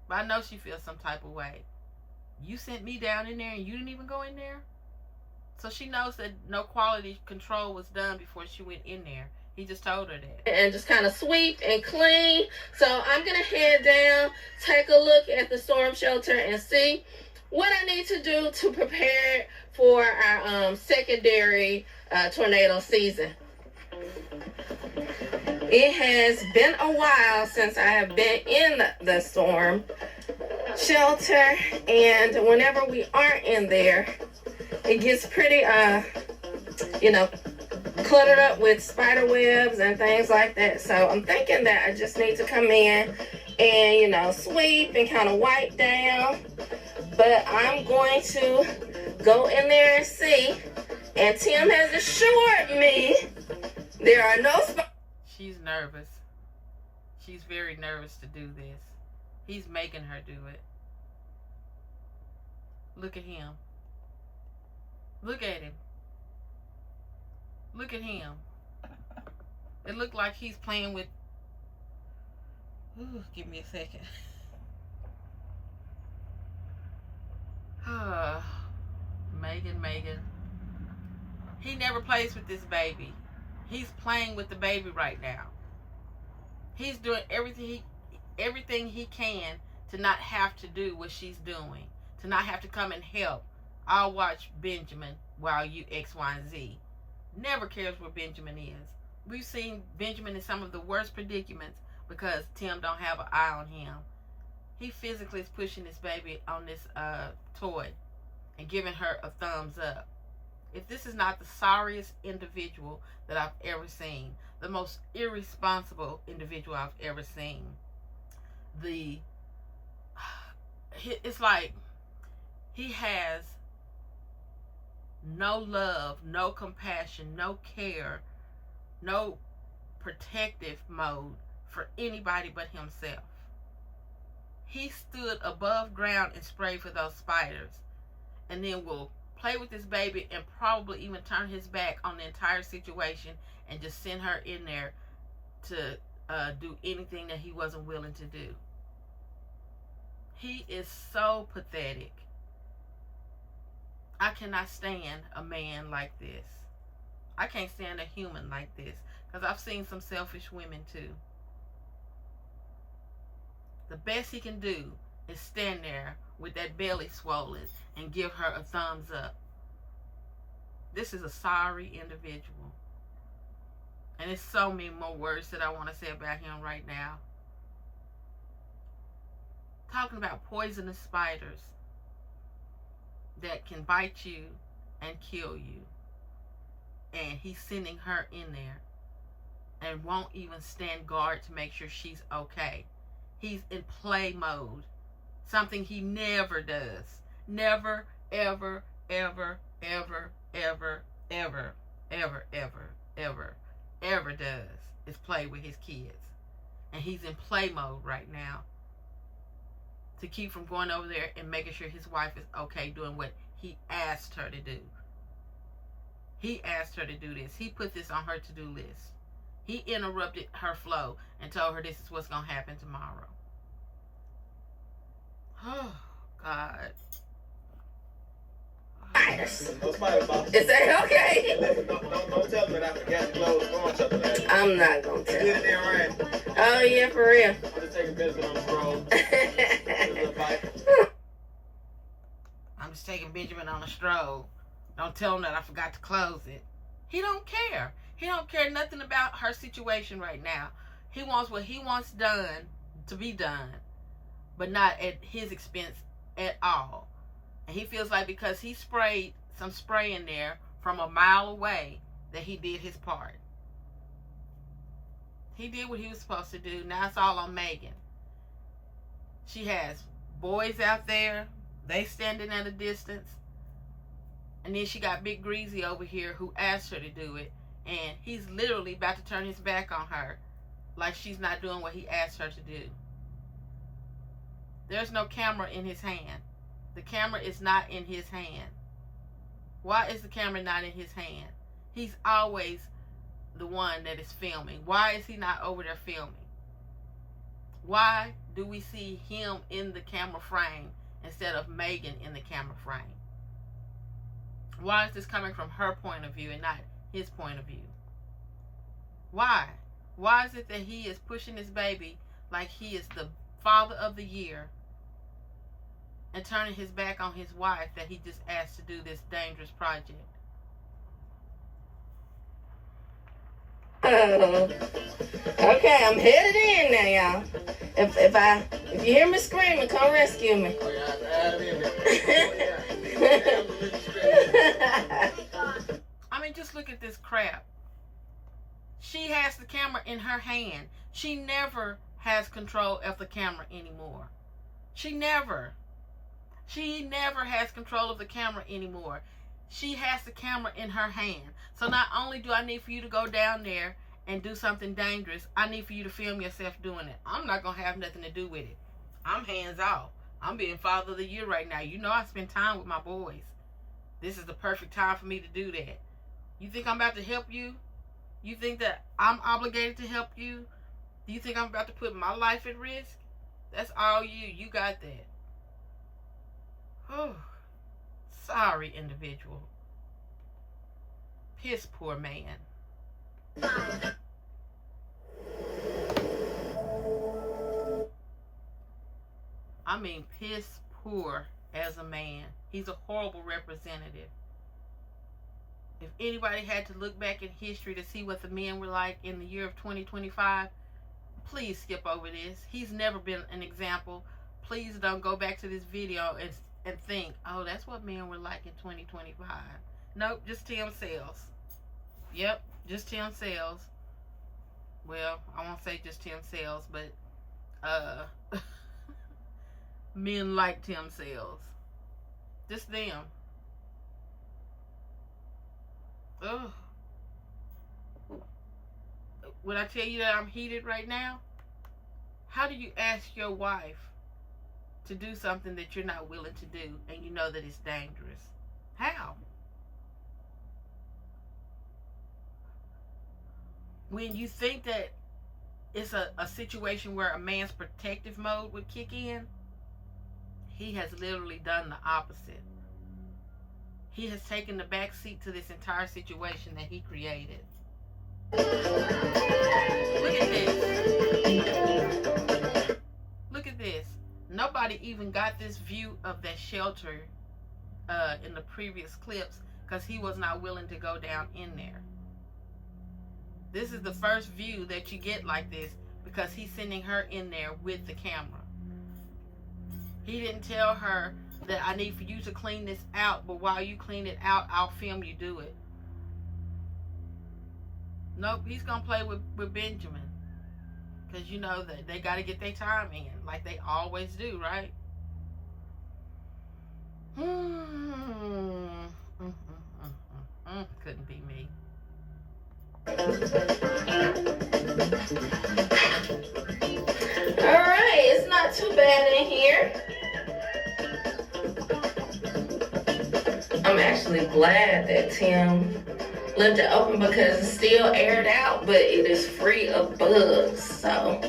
Speaker 1: but I know she feels some type of way. You sent me down in there and you didn't even go in there? So she knows that no quality control was done before she went in there. He just told her that.
Speaker 3: And just kind of sweep and clean. So I'm going to head down, take a look at the storm shelter and see what I need to do to prepare for our secondary tornado season. It has been a while since I have been in the storm shelter, and whenever we aren't in there, it gets pretty, cluttered up with spider webs and things like that. So I'm thinking that I just need to come in and, sweep and kind of wipe down. But I'm going to go in there and see. And Tim has assured me there are no spiders.
Speaker 1: She's nervous. She's very nervous to do this. He's making her do it. Look at him. Look at him. Look at him. It looked like he's playing with... Ooh, give me a second. Megan. He never plays with this baby. He's playing with the baby right now. He's doing everything he can to not have to do what she's doing, to not have to come and help. I'll watch Benjamin while you X, Y, and Z. Never cares where Benjamin is. We've seen Benjamin in some of the worst predicaments because Tim don't have an eye on him. He physically is pushing this baby on this toy and giving her a thumbs up. If this is not the sorriest individual that I've ever seen, the most irresponsible individual I've ever seen, it's like he has no love, no compassion, no care, no protective mode for anybody but himself. He stood above ground and sprayed for those spiders, and then will play with this baby and probably even turn his back on the entire situation and just send her in there to do anything that he wasn't willing to do. He is so pathetic. I cannot stand a man like this. I can't stand a human like this, because I've seen some selfish women too. The best he can do is stand there with that belly swollen and give her a thumbs up. This is a sorry individual. And there's so many more words that I want to say about him right now. Talking about poisonous spiders that can bite you and kill you. And he's sending her in there and won't even stand guard to make sure she's okay. He's in play mode. Something he never does. Never, ever, ever, ever, ever, ever, ever, ever, ever, ever does is play with his kids. And he's in play mode right now to keep from going over there and making sure his wife is okay doing what he asked her to do. He asked her to do this. He put this on her to-do list. He interrupted her flow and told her this is what's going to happen tomorrow. Oh, God.
Speaker 2: No spider box.
Speaker 3: Is that okay?
Speaker 2: Don't tell them that I forgot to close the phone something like that.
Speaker 3: I'm not gonna
Speaker 2: You
Speaker 3: tell.
Speaker 2: did it there, right?
Speaker 3: Oh yeah, for real.
Speaker 2: I'm just taking Benjamin on the stroll.
Speaker 1: I'm just taking Benjamin on a stroll. Don't tell him that I forgot to close it. He don't care. He don't care nothing about her situation right now. He wants what he wants done to be done, but not at his expense at all. And he feels like because he sprayed some spray in there from a mile away that he did his part. He did what he was supposed to do. Now it's all on Megan. She has boys out there. They standing at a distance. And then she got Big Greasy over here who asked her to do it. And he's literally about to turn his back on her like she's not doing what he asked her to do. There's no camera in his hand. The camera is not in his hand. Why is the camera not in his hand? He's always the one that is filming. Why is he not over there filming? Why do we see him in the camera frame instead of Megan in the camera frame? Why is this coming from her point of view and not his point of view? Why? Why is it that he is pushing this baby like he is the father of the year and turning his back on his wife that he just asked to do this dangerous project?
Speaker 3: Okay, I'm headed in now, y'all. If you hear me screaming, come rescue me.
Speaker 2: Oh, yeah, add him in there.
Speaker 1: I mean, just look at this crap. She has the camera in her hand. She never has control of the camera anymore. She never has control of the camera anymore. She has the camera in her hand. So not only do I need for you to go down there and do something dangerous, I need for you to film yourself doing it. I'm not going to have nothing to do with it. I'm hands off. I'm being father of the year right now. You know I spend time with my boys. This is the perfect time for me to do that. You think I'm about to help you? You think that I'm obligated to help you? Do you think I'm about to put my life at risk? That's all you. You got that. Oh, sorry, individual. Piss poor man. I mean, piss poor as a man. He's a horrible representative. If anybody had to look back in history to see what the men were like in the year of 2025, please skip over this. He's never been an example. Please don't go back to this video and think, oh, that's what men were like in 2025. Nope, just Tim Sales. Yep, just Tim Sales. Well, I won't say just Tim Sales, but men like Tim Sales. Just them. Ugh. When I tell you that I'm heated right now, how do you ask your wife to do something that you're not willing to do and you know that it's dangerous? How? When you think that it's a situation where a man's protective mode would kick in, he has literally done the opposite. He has taken the back seat to this entire situation that he created. Look at this. Look at this. Nobody even got this view of that shelter in the previous clips because he was not willing to go down in there. This is the first view that you get like this because he's sending her in there with the camera. He didn't tell her that I need for you to clean this out, but while you clean it out, I'll film you do it. Nope, he's going to play with Benjamin. Because you know that they got to get their time in, like they always do, right? Couldn't be me.
Speaker 3: Alright, it's not too bad in here. I'm actually glad that Tim left it open because it's still aired out, but it is free of bugs. So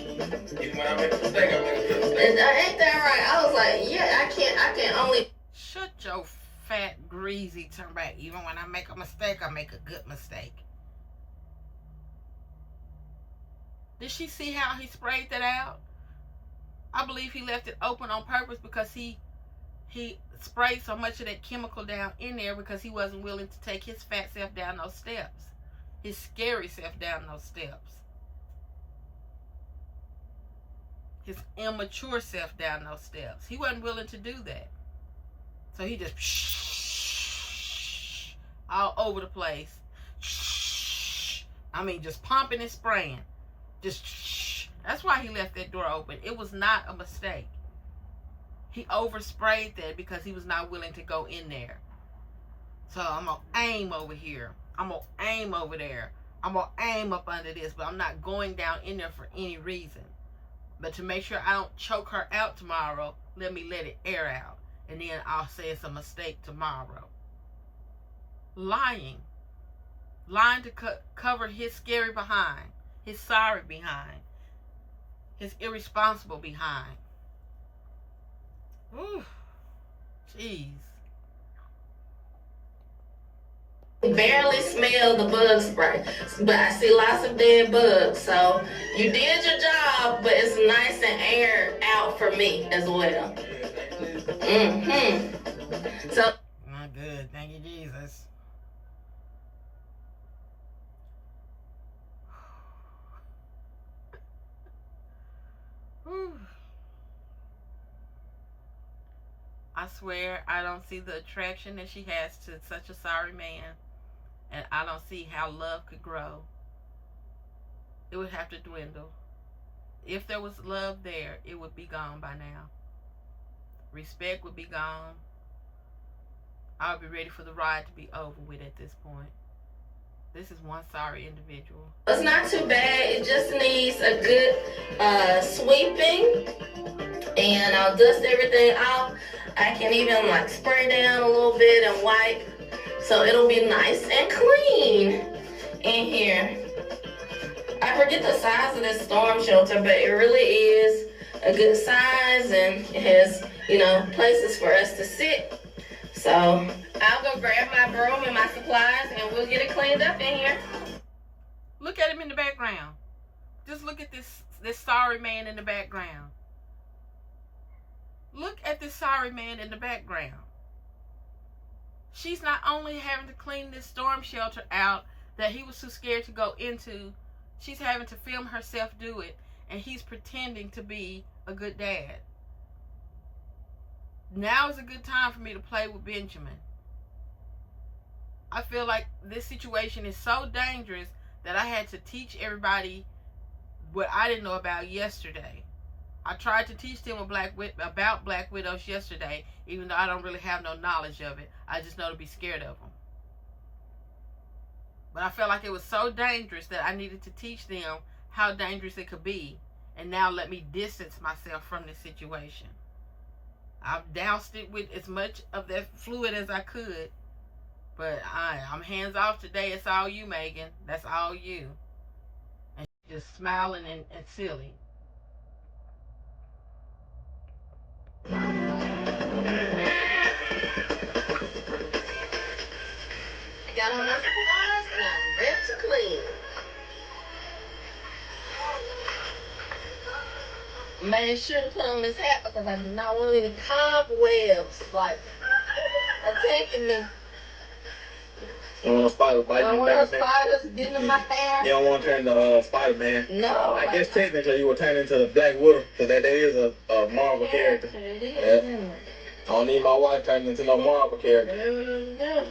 Speaker 2: Even when I make a mistake, I make a good mistake.
Speaker 3: ain't that right? I was like, yeah, I can only.
Speaker 1: Shut your fat, greasy tongue back. Even when I make a mistake, I make a good mistake. Did she see how he sprayed that out? I believe he left it open on purpose because he sprayed so much of that chemical down in there because he wasn't willing to take his fat self down those steps. His scary self down those steps. His immature self down those steps. He wasn't willing to do that. So he just all over the place. I mean, just pumping and spraying. Just that's why he left that door open. It was not a mistake. He oversprayed that because he was not willing to go in there. So I'm going to aim over here. I'm going to aim over there. I'm going to aim up under this, but I'm not going down in there for any reason. But to make sure I don't choke her out tomorrow, let me let it air out. And then I'll say it's a mistake tomorrow. Lying. Lying to cover his scary behind. His sorry behind. His irresponsible behind. Ooh, jeez.
Speaker 3: Barely smell the bug spray, but I see lots of dead bugs. So you did your job, but it's nice and aired out for me as well. So
Speaker 1: Not good. Thank you, Jesus. Whew. I swear I don't see the attraction that she has to such a sorry man. And I don't see how love could grow. It would have to dwindle. If there was love there, it would be gone by now. Respect would be gone. I would be ready for the ride to be over with at this point. This is one sorry individual.
Speaker 3: it's not too bad. It just needs a good sweeping. And I'll dust everything off. I can even like spray down a little bit and wipe. So it'll be nice and clean in here. I forget the size of this storm shelter, but it really is a good size and it has, places for us to sit. So I'll go grab my broom and my supplies and we'll get it cleaned up in here.
Speaker 1: Look at him in the background. Just look at this sorry man in the background. Look at this sorry man in the background. She's not only having to clean this storm shelter out that he was too scared to go into, she's having to film herself do it, and he's pretending to be a good dad. Now is a good time for me to play with Benjamin. I feel like this situation is so dangerous that I had to teach everybody what I didn't know about yesterday. I tried to teach them about black widows yesterday, even though I don't really have no knowledge of it. I just know to be scared of them. But I felt like it was so dangerous that I needed to teach them how dangerous it could be. And now let me distance myself from this situation. I've doused it with as much of that fluid as I could. But I'm hands off today. It's all you, Megan. That's all you. And she's just smiling and silly.
Speaker 3: I got on my slides and I'm ready to clean. Made sure to put on this hat because I do not want any cobwebs like attacking me.
Speaker 2: You don't want a spider bite you?
Speaker 3: I don't want spiders getting in my hair.
Speaker 2: You don't want to turn into Spider-Man?
Speaker 3: No.
Speaker 2: I guess technically you would turn into the Black Widow, because that is a Marvel character.
Speaker 3: It is.
Speaker 2: Yeah. I don't need my wife turning into no Marvel character.
Speaker 3: Yeah.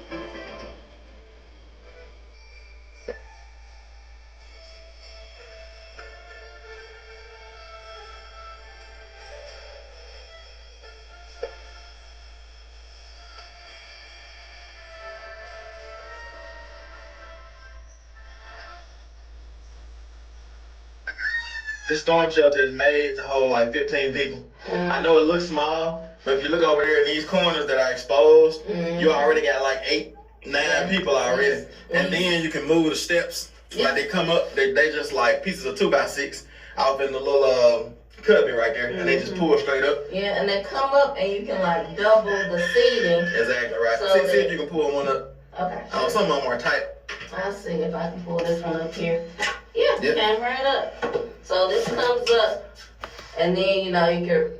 Speaker 2: This storm shelter is made to hold like 15 people. I know it looks small, but if you look over there in these corners that are exposed, you already got like 8, 9 people already. And then you can move the steps. Like they come up, they just like pieces of 2x6 out in the little cubby right there, and they just pull straight up.
Speaker 3: Yeah, and they come up and you can like double the seating.
Speaker 2: Exactly right.
Speaker 3: So
Speaker 2: See if you can pull one up.
Speaker 3: Okay.
Speaker 2: Some of them are tight.
Speaker 3: I'll see if I can pull this one up here. Yeah, came right up. So this comes up, and then you can,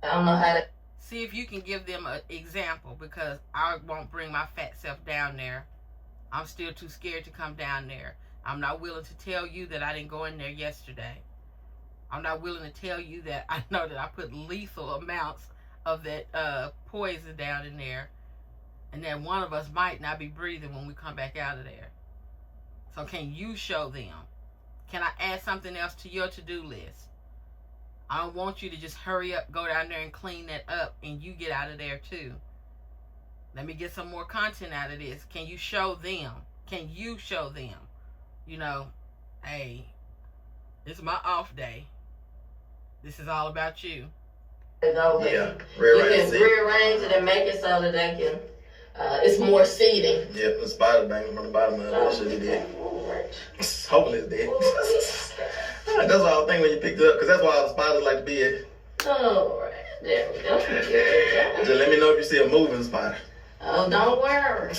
Speaker 3: I don't know how to.
Speaker 1: See if you can give them an example, because I won't bring my fat self down there. I'm still too scared to come down there. I'm not willing to tell you that I didn't go in there yesterday. I'm not willing to tell you that I know that I put lethal amounts of that poison down in there, and that one of us might not be breathing when we come back out of there. So can you show them? Can I add something else to your to-do list? I don't want you to just hurry up, go down there and clean that up, and you get out of there too. Let me get some more content out of this. Can you show them? Can you show them? Hey, this is my off day. This is all about you.
Speaker 3: Yeah, you can rearrange it and make it so that they can, it's more seating.
Speaker 2: Yep, the spider banging from the bottom of it. That should be dead. Hopefully it's dead. That's what I was thinking when you picked it up, because that's why all the spiders like to be at.
Speaker 3: Alright, there we go.
Speaker 2: Just let me know if you see a moving spider.
Speaker 3: Oh, don't worry.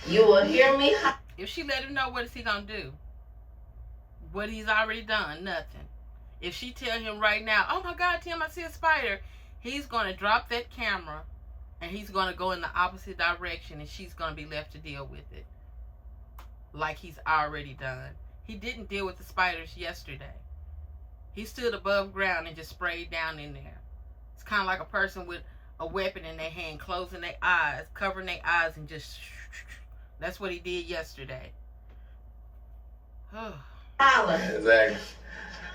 Speaker 3: You will hear me.
Speaker 1: If she let him know, what is he going to do? What he's already done? Nothing. If she tell him right now, oh my God, Tim, I see a spider, he's going to drop that camera and he's going to go in the opposite direction, and she's going to be left to deal with it. Like he's already done. He didn't deal with the spiders yesterday. He stood above ground and just sprayed down in there. It's kind of like a person with a weapon in their hand, closing their eyes, covering their eyes, and just... That's what he did yesterday.
Speaker 2: Exactly.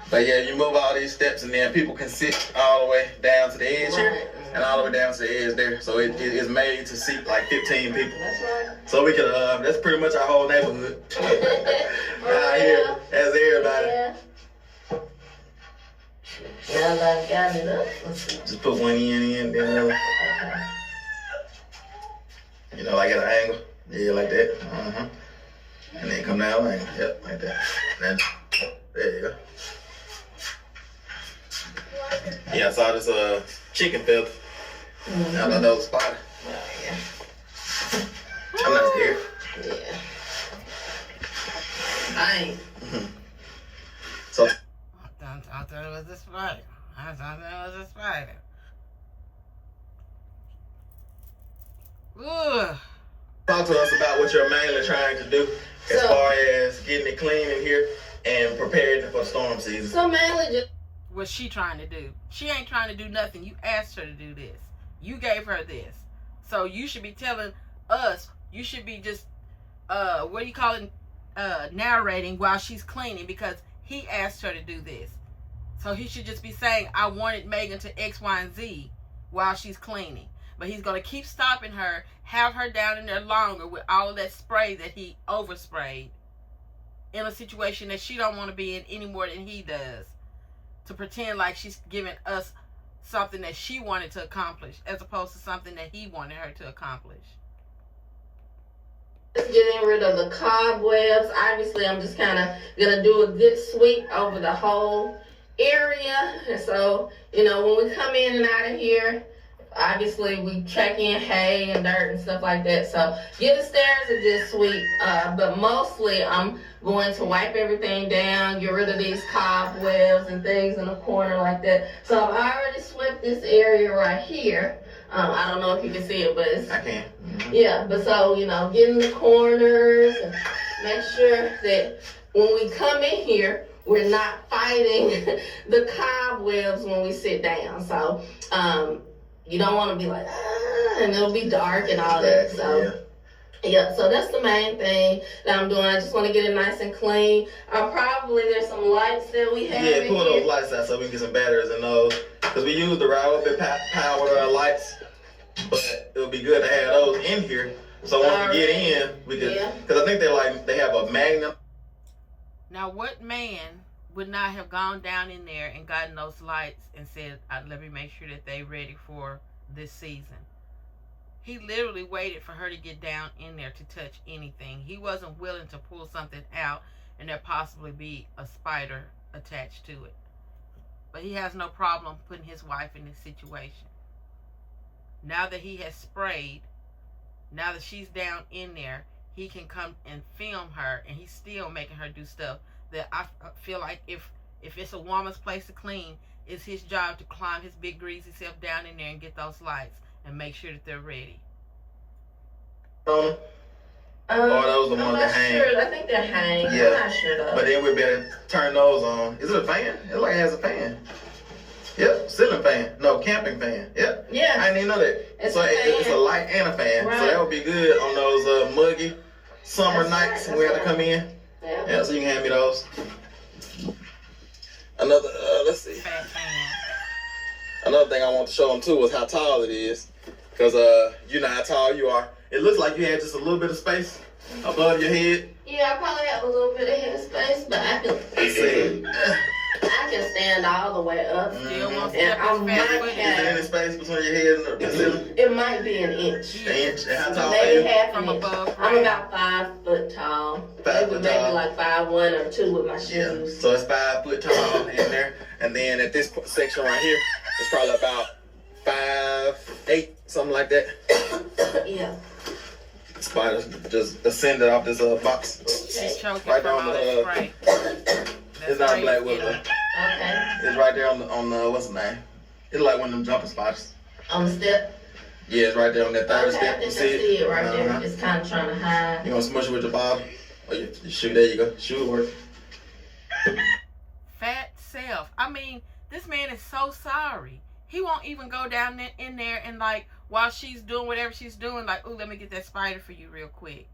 Speaker 2: But yeah, you move all these steps, and then people can sit all the way down to the edge here, and all the way down to the edge there. So it is made to seat like 15 people.
Speaker 3: That's right.
Speaker 2: So we could, that's pretty much our whole neighborhood. Out here, as everybody.
Speaker 3: Yeah. Now that I got it up, let's see.
Speaker 2: Just put one in, then another.
Speaker 3: Okay.
Speaker 2: Like at an angle. Yeah, like that. And then come down like, yep, like that. Then, there you go. Yeah, I saw this chicken feather. I thought that was a spider.
Speaker 3: Oh, yeah.
Speaker 2: I'm not scared.
Speaker 3: Yeah. I ain't.
Speaker 2: So
Speaker 1: I thought it was a spider. I thought that was a spider. Ugh.
Speaker 2: Talk to us about what you're mainly trying to do as far as getting it clean in here and preparing for the storm season.
Speaker 3: So mainly just
Speaker 1: What's she trying to do? She ain't trying to do nothing. You asked her to do this. You gave her this. So you should be telling us. You should be just what do you call it? Narrating while she's cleaning, because he asked her to do this. So he should just be saying, I wanted Megan to X, Y, and Z while she's cleaning. But he's going to keep stopping her, have her down in there longer with all of that spray that he oversprayed in a situation that she don't want to be in any more than he does, to pretend like she's giving us something that she wanted to accomplish as opposed to something that he wanted her to accomplish.
Speaker 3: getting rid of the cobwebs. Obviously, I'm just kind of going to do a good sweep over the whole area. And so, you know, when we come in and out of here, obviously we check in hay and dirt and stuff like that. So give the stairs a good sweep. But mostly I'm going to wipe everything down, get rid of these cobwebs and things in the corner like that. So I've already swept this area right here. I don't know if you can see it, but it's...
Speaker 2: I can. Mm-hmm.
Speaker 3: Yeah, but so, you know, get in the corners and make sure that when we come in here, we're not fighting the cobwebs when we sit down. So, you don't want to be like, and it'll be dark and all that. So, yeah, so that's the main thing that I'm doing. I just want to get it nice and clean. There's some lights that we have.
Speaker 2: Yeah, pull those lights out so we can get some batteries in those. Because we use the Railway power lights, but it would be good to have those in here. So once we get in, we can, because I think they have a magnet.
Speaker 1: Now, what man would not have gone down in there and gotten those lights and said, let me make sure that they're ready for this season? He literally waited for her to get down in there to touch anything. He wasn't willing to pull something out and there possibly be a spider attached to it. But he has no problem putting his wife in this situation. Now that he has sprayed, now that she's down in there, he can come and film her, and he's still making her do stuff that I feel like if it's a woman's place to clean, it's his job to climb his big greasy self down in there and get those lights and make sure that they're ready.
Speaker 2: Or those the ones that hang?
Speaker 3: Sure. I think they hang.
Speaker 2: Yeah.
Speaker 3: I'm not sure though.
Speaker 2: But then we better turn those on. Is it a fan? It like it has a fan. Yep, ceiling fan. No, camping fan. Yep.
Speaker 3: Yeah.
Speaker 2: I didn't even know that.
Speaker 3: It's
Speaker 2: a light and a fan.
Speaker 3: Right.
Speaker 2: So that would be good on those muggy summer nights when we have to come in.
Speaker 3: Yeah.
Speaker 2: So you can hand me those. Another, let's see. Another thing I want to show them too was how tall it is. Because you know how tall you are. It looks like you had just a little bit of space above your head.
Speaker 3: Yeah, I probably have a little bit of head space, but I can stand all the way up.
Speaker 1: Mm-hmm.
Speaker 3: And I might have...
Speaker 2: Is there any space between your head and the ceiling?
Speaker 3: It might be an inch.
Speaker 2: An inch? And how tall are
Speaker 3: Maybe
Speaker 2: you?
Speaker 3: half
Speaker 1: From
Speaker 3: an inch.
Speaker 1: above,
Speaker 3: I'm
Speaker 1: right?
Speaker 3: about 5 foot tall.
Speaker 2: 5 foot
Speaker 3: maybe
Speaker 2: tall.
Speaker 3: like 5'1" or 2 with my shoes.
Speaker 2: Yeah. So it's 5 foot tall in there. And then at this section right here, it's probably about 5'8", something like that.
Speaker 3: Yeah.
Speaker 2: Spiders just ascended off this box.
Speaker 1: She's choking
Speaker 2: Right
Speaker 1: from
Speaker 2: on
Speaker 1: all
Speaker 2: the,
Speaker 1: that spray.
Speaker 2: It's not a black widow.
Speaker 3: Okay.
Speaker 2: It's right there on the what's the name? It's like one of them jumping spiders.
Speaker 3: On the step?
Speaker 2: Yeah, it's right there on that third
Speaker 3: Okay,
Speaker 2: step.
Speaker 3: I think
Speaker 2: You
Speaker 3: I
Speaker 2: see
Speaker 3: see it right there.
Speaker 2: Uh-huh.
Speaker 3: It's kind of trying to hide.
Speaker 2: You want to smush it with your bottle? Oh, you shoot. There you go. Shoot work.
Speaker 1: Fat self. I mean, this man is so sorry. He won't even go down in there and like, while she's doing whatever she's doing, like, ooh, let me get that spider for you real quick.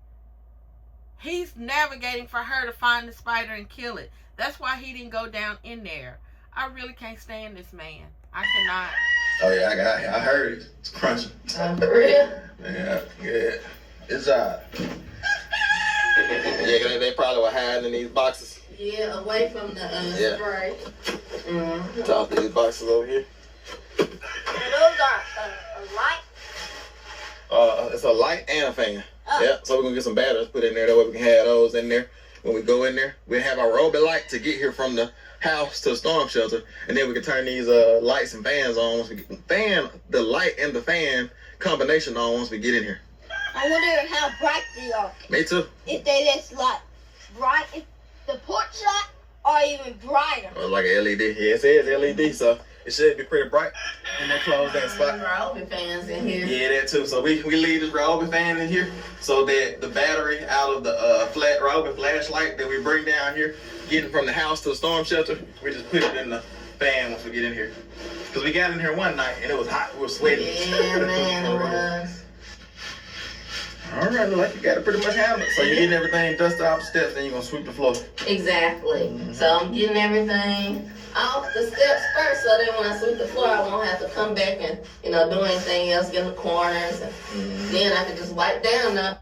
Speaker 1: He's navigating for her to find the spider and kill it. That's why he didn't go down in there. I really can't stand this man. I cannot.
Speaker 2: Oh yeah, I heard it. It's crunching.
Speaker 3: For real?
Speaker 2: Yeah, good. Good job. Yeah, they probably were hiding in these boxes.
Speaker 3: Yeah, away from the spray. Mm-hmm.
Speaker 2: Top of these boxes over here.
Speaker 4: And those are a light.
Speaker 2: It's a light and a fan.
Speaker 4: Oh.
Speaker 2: Yeah, so we're gonna get some batteries put in there. That way we can have those in there. When we go in there, we have our robot light to get here from the house to the storm shelter, and then we can turn these lights and fans on once we get the light and the fan combination on once we get in here.
Speaker 4: I wonder how bright they are.
Speaker 2: Me too.
Speaker 4: If they just like bright, if the porch light are even brighter.
Speaker 2: Like an LED. Yeah, it says LED, so it should be pretty bright. in that closed in spot.
Speaker 3: Ryobi fans in here.
Speaker 2: Yeah, that too. So we leave this Ryobi fan in here so that the battery out of the flat Ryobi flashlight that we bring down here, getting from the house to the storm shelter, we just put it in the fan once we get in here. Because we got in here one night and it was hot. We were sweating.
Speaker 3: Yeah, man, it was.
Speaker 2: All right, look like you got it pretty much handled. So you're getting everything dusted off the steps, then you're going to sweep the floor.
Speaker 3: Exactly. So I'm getting everything off the steps first, so then when I sweep the floor, I won't have to come back and, do anything else, get in the corners. And then I can just wipe down now.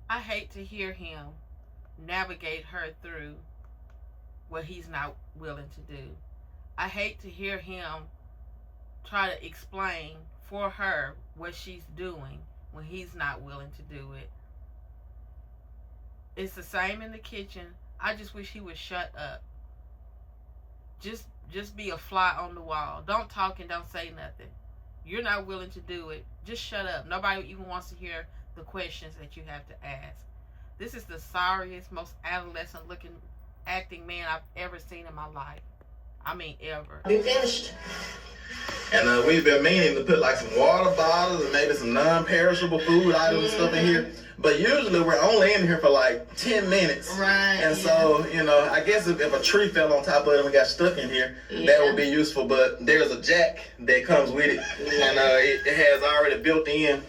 Speaker 1: I hate to hear him navigate her through what he's not willing to do. I hate to hear him try to explain for her what she's doing when he's not willing to do it. It's the same in the kitchen. I just wish he would shut up. Just be a fly on the wall. Don't talk and don't say nothing. You're not willing to do it. Just shut up. Nobody even wants to hear the questions that you have to ask. This is the sorriest, most adolescent looking acting man I've ever seen in my life. I mean, ever.
Speaker 3: Be finished.
Speaker 2: And we've been meaning to put like some water bottles and maybe some non-perishable food items and stuff in here. But usually we're only in here for like 10 minutes.
Speaker 3: Right.
Speaker 2: And so, I guess if a tree fell on top of it and we got stuck in here, that would be useful. But there's a jack that comes with it. And it has already built in.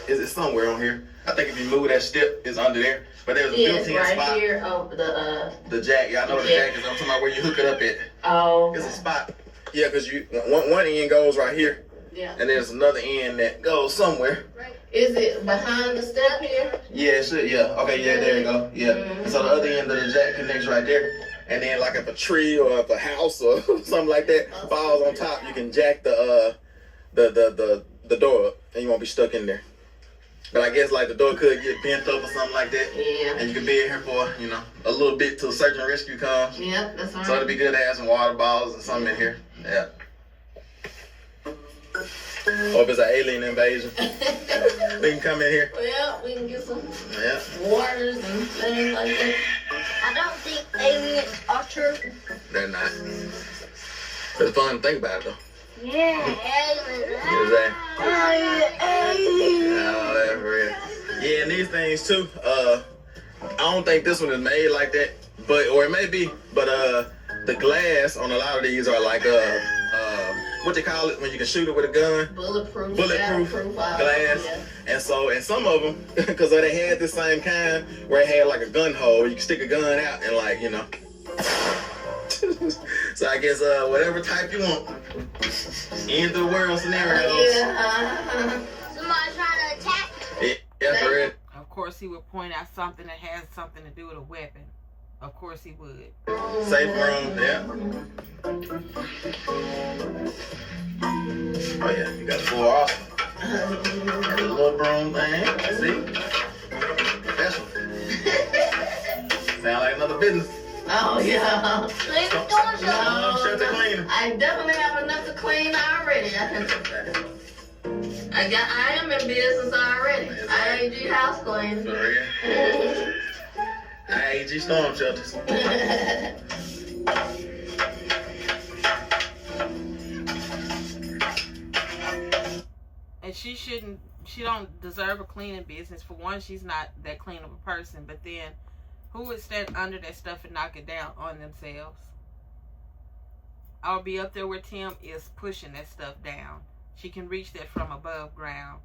Speaker 2: Is it somewhere on here? I think if you move that step, it's under there. But there's a built-in
Speaker 3: right
Speaker 2: spot.
Speaker 3: Here of
Speaker 2: the jack. Yeah, I know what the jack is. I'm talking about where you hook it up at.
Speaker 3: Oh.
Speaker 2: It's a spot. Yeah, because one end goes right here.
Speaker 3: Yeah.
Speaker 2: And there's another end that goes somewhere.
Speaker 3: Right. Is it behind the step here?
Speaker 2: Yeah, it should. Yeah. Okay, yeah, there you go. Yeah. And so the other end of the jack connects right there. And then like if a tree or if a house or something like that falls on top, you can jack the door up and you won't be stuck in there. But I guess like the door could get bent up or something like that.
Speaker 3: Yeah.
Speaker 2: And you could be in here for, a little bit till search and rescue comes.
Speaker 3: Yep, that's right.
Speaker 2: So it'd be good to have some water bottles and something in here. Yeah. Or if it's an alien invasion, we can come in here.
Speaker 3: Well, we can get some waters and things like that.
Speaker 4: I don't think aliens are true.
Speaker 2: They're not. But it's fun to think about it though.
Speaker 4: Yeah,
Speaker 2: You know what I'm saying? Oh, that's for real. Yeah, and these things too. I don't think this one is made like that, or it may be. But the glass on a lot of these are like what they call it when you can shoot it with a gun.
Speaker 3: Bulletproof
Speaker 2: glass. Yeah. And so, and some of them, because they had this same kind where it had like a gun hole, you can stick a gun out and like, So I guess whatever type you want. End of the world scenarios.
Speaker 4: Somebody trying to attack.
Speaker 2: Yeah, for real.
Speaker 1: Of course, he would point out something that has something to do with a weapon. Of course, he would.
Speaker 2: Safe room, yeah. Oh yeah, you got a full arsenal. Got a little broom thing. See? Professional. Sound like another business.
Speaker 3: Oh yeah.
Speaker 4: Clean the storm shelter.
Speaker 2: Cleaner.
Speaker 3: I definitely have enough to clean already. I am in business already. IAG house cleaning.
Speaker 2: For real. IAG storm shelters.
Speaker 1: And she don't deserve a cleaning business. For one, she's not that clean of a person. But then, who would stand under that stuff and knock it down on themselves? I'll be up there where Tim is pushing that stuff down. She can reach that from above ground.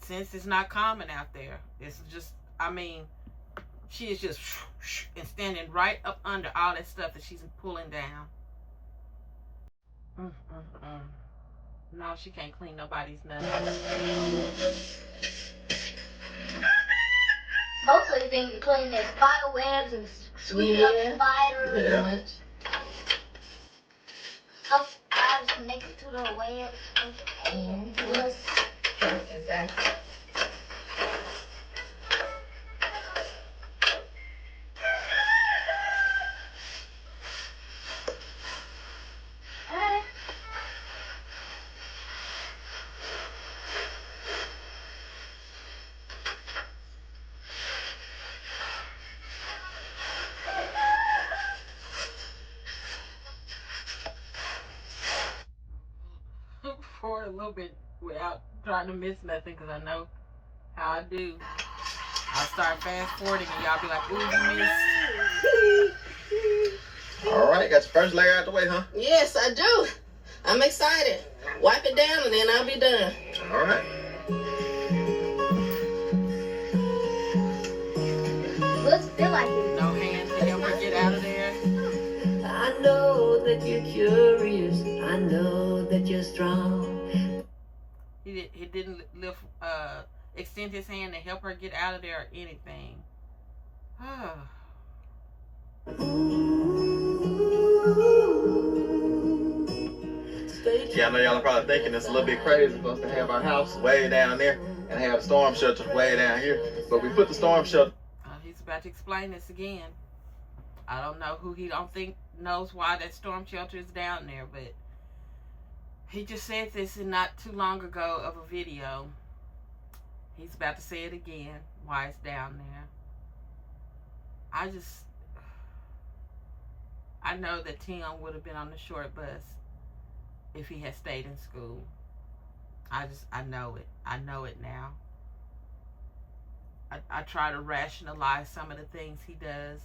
Speaker 1: Since it's not common out there, it's just, she is just and standing right up under all that stuff that she's pulling down. No, she can't clean nobody's nothing.
Speaker 4: Mostly things to clean their spider webs and sweep up spiders.
Speaker 2: Yeah.
Speaker 4: Some spiders connected to the webs. Yes.
Speaker 3: Exactly.
Speaker 1: a little bit without trying to miss nothing, because I know how I do. I'll start fast forwarding and y'all be like, ooh, you missed.
Speaker 2: All right, got your first layer out the way, huh?
Speaker 3: Yes, I do. I'm excited. Wipe it down and then I'll be done.
Speaker 2: All right.
Speaker 4: Looks feel like it.
Speaker 1: No hands to help her get out of there.
Speaker 5: I know that you're curious. I know that you're strong.
Speaker 1: He didn't lift, extend his hand to help her get out of there or anything.
Speaker 2: Yeah, I know y'all are probably thinking it's a little bit crazy for us to have our house way down there and have the storm shelter way down here. But we put the storm shelter.
Speaker 1: He's about to explain this again. I don't know who he don't think knows why that storm shelter is down there, but he just said this in not too long ago of a video. He's about to say it again, why it's down there. I know that Tim would have been on the short bus if he had stayed in school. I know it. I know it now. I try to rationalize some of the things he does,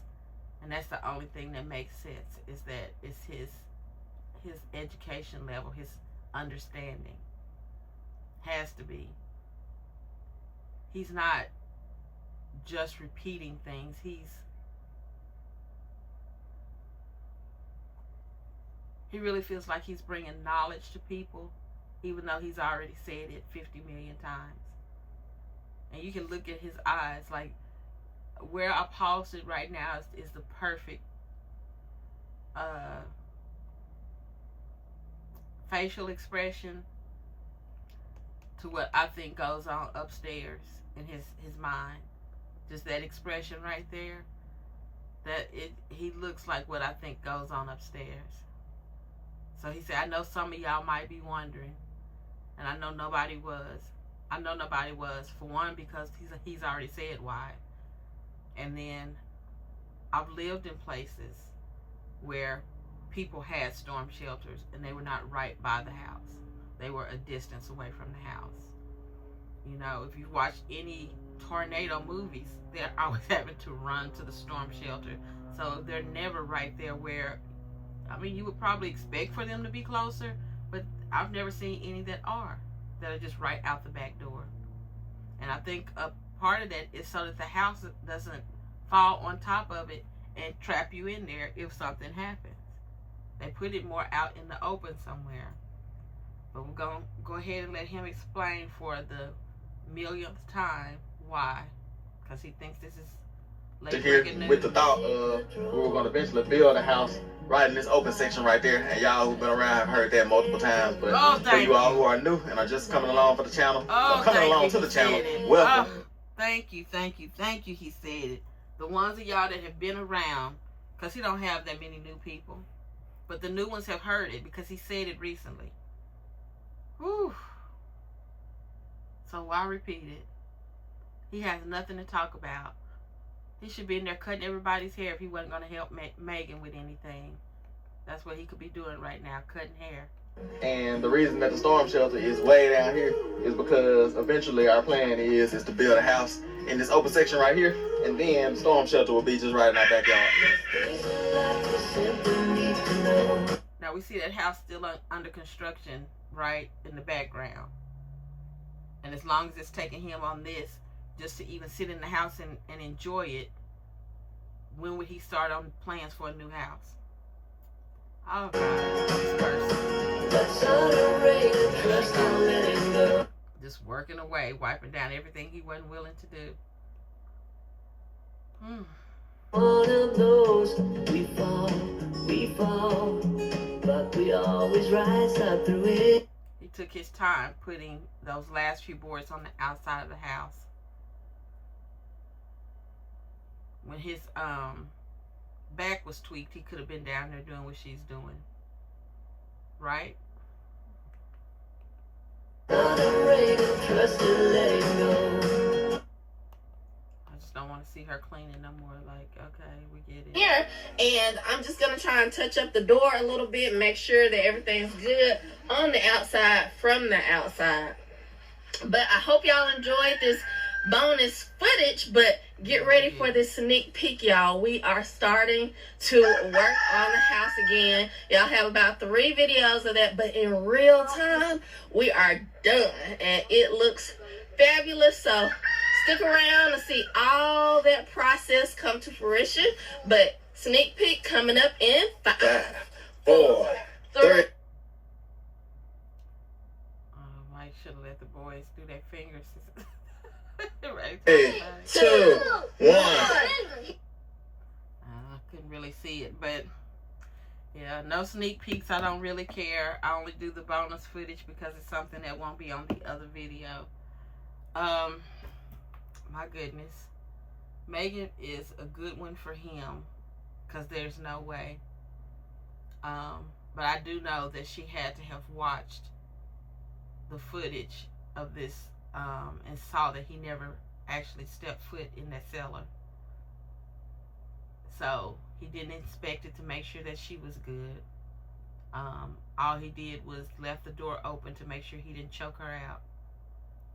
Speaker 1: and that's the only thing that makes sense, is that it's his education level, his understanding. Has to be. He's not just repeating things. He really feels like he's bringing knowledge to people, even though he's already said it 50 million times. And you can look at his eyes, like where I paused it right now is the perfect facial expression to what I think goes on upstairs in his mind. Just that expression right there, he looks like what I think goes on upstairs. So he said, I know some of y'all might be wondering, and I know nobody was. I know nobody was, for one, because he's already said why. And then I've lived in places where people had storm shelters and they were not right by the house. They were a distance away from the house. You know, if you watch any tornado movies, they're always having to run to the storm shelter. So they're never right there where, I mean, you would probably expect for them to be closer, but I've never seen any that are just right out the back door. And I think a part of that is so that the house doesn't fall on top of it and trap you in there if something happens. They put it more out in the open somewhere. But we're going to go ahead and let him explain for the millionth time why. Because he thinks this is late breaking news.
Speaker 2: With the thought of we were going to eventually build a house right in this open section right there. And y'all who've been around have heard that multiple times. But for you all who are new and are just coming along for the channel, coming along to the channel, welcome.
Speaker 1: Thank you, he said it. The ones of y'all that have been around, because he don't have that many new people, but the new ones have heard it because he said it recently. Whew. So why repeat it? He has nothing to talk about. He should be in there cutting everybody's hair if he wasn't going to help Megan with anything. That's what he could be doing right now, cutting hair.
Speaker 2: And the reason that the storm shelter is way down here is because eventually our plan is to build a house in this open section right here, and then the storm shelter will be just right in our backyard.
Speaker 1: Now we see that house still under construction right in the background. And as long as it's taking him on this just to even sit in the house and enjoy it, when would he start on plans for a new house? Oh God, this person. Just working away, wiping down everything he wasn't willing to do.
Speaker 5: One of those, we fall, but we always rise up through it.
Speaker 1: He took his time putting those last few boards on the outside of the house. When his back was tweaked, he could have been down there doing what she's doing. Right? I just don't don't want to see her cleaning no more. Like, okay, we get it.
Speaker 3: Here, and I'm just gonna try and touch up the door a little bit, make sure that everything's good on the outside from the outside. But I hope y'all enjoyed this bonus footage, but get ready for this sneak peek, y'all. We are starting to work on the house again. Y'all have about 3 videos of that, but in real time, we are done, and it looks fabulous. So stick around to see all that process come to fruition. But sneak peek coming up in 5, 4, 3.
Speaker 1: I should have let the boys do their fingers. Right.
Speaker 2: 3, 2, 1.
Speaker 1: I couldn't really see it, but yeah, no sneak peeks. I don't really care. I only do the bonus footage because it's something that won't be on the other video. My goodness, Megan is a good one for him because there's no way. But I do know that she had to have watched the footage of this and saw that he never actually stepped foot in that cellar. So he didn't inspect it to make sure that she was good. All he did was left the door open to make sure he didn't choke her out.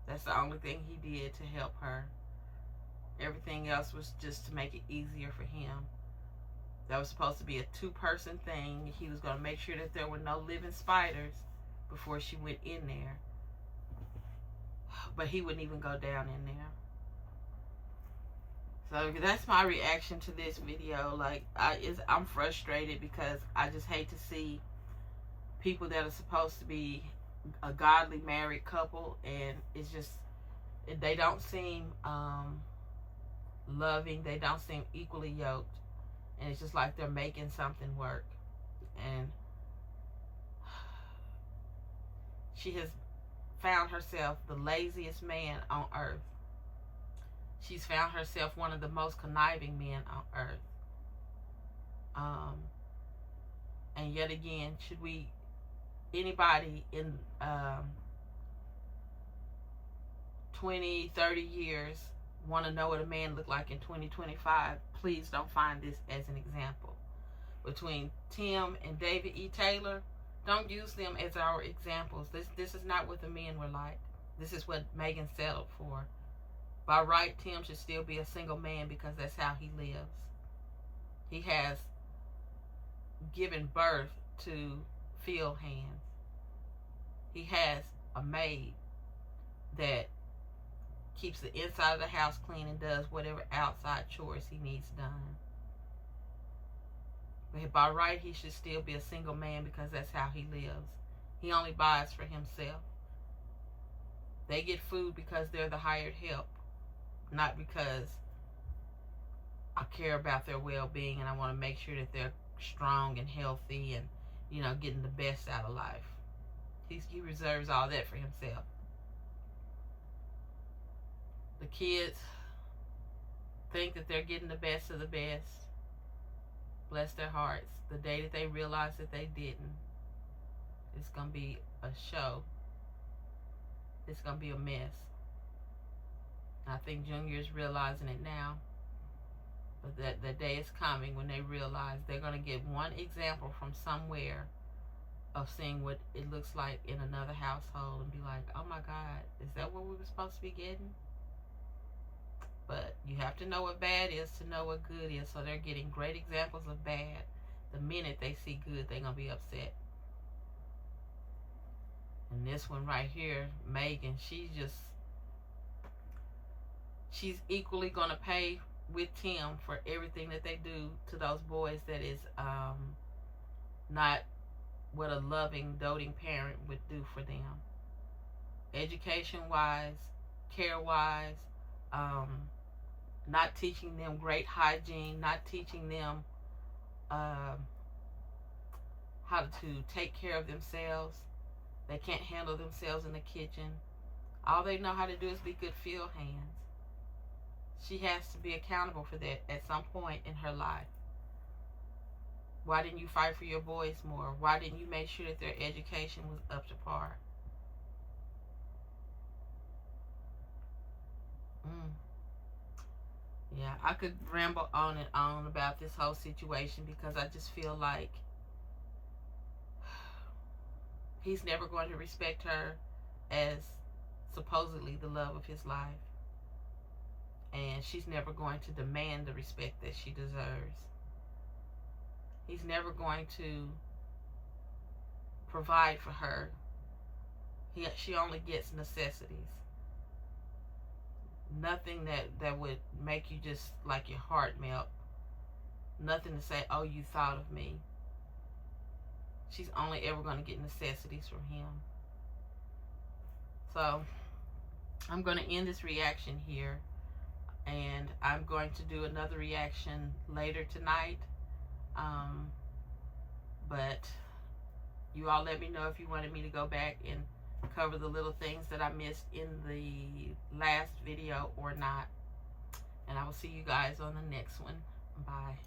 Speaker 1: That's the only thing he did to help her. Everything else was just to make it easier for him. That was supposed to be a 2-person thing. He was going to make sure that there were no living spiders before she went in there. But he wouldn't even go down in there. So that's my reaction to this video. Like, I'm frustrated because I just hate to see people that are supposed to be a godly married couple, and it's just, they don't seem loving. They don't seem equally yoked, and it's just like they're making something work. And she has found herself the laziest man on earth. She's found herself one of the most conniving men on earth. And yet again, should anybody in 20, 30 years want to know what a man looked like in 2025, please don't find this as an example. Between Tim and David E. Taylor, don't use them as our examples. This is not what the men were like. This is what Megan settled for. By right, Tim should still be a single man because that's how he lives. He has given birth to field hands. He has a maid that keeps the inside of the house clean and does whatever outside chores he needs done. But by right, he should still be a single man because that's how he lives. He only buys for himself. They get food because they're the hired help, not because I care about their well-being and I want to make sure that they're strong and healthy and, you know, getting the best out of life. He reserves all that for himself. The kids think that they're getting the best of the best. Bless their hearts. The day that they realize that they didn't, it's going to be a show. It's going to be a mess. I think Junior is realizing it now. But that the day is coming when they realize they're going to get one example from somewhere of seeing what it looks like in another household and be like, oh my God, is that what we were supposed to be getting? But you have to know what bad is to know what good is. So they're getting great examples of bad. The minute they see good, they're going to be upset. And this one right here, Megan, she's equally going to pay with Tim for everything that they do to those boys that is not what a loving, doting parent would do for them. Education-wise, care-wise, not teaching them great hygiene, not teaching them how to take care of themselves. They can't handle themselves in the kitchen. All they know how to do is be good field hands. She has to be accountable for that at some point in her life. Why didn't you fight for your boys more? Why didn't you make sure that their education was up to par? Yeah, I could ramble on and on about this whole situation because I just feel like he's never going to respect her as supposedly the love of his life. And she's never going to demand the respect that she deserves. He's never going to provide for her. She only gets necessities. Nothing that would make you just like your heart melt. Nothing to say, oh, you thought of me. She's only ever going to get necessities from him. So I'm going to end this reaction here, and I'm going to do another reaction later tonight. But you all let me know if you wanted me to go back and cover the little things that I missed in the last video or not. And I will see you guys on the next one. Bye.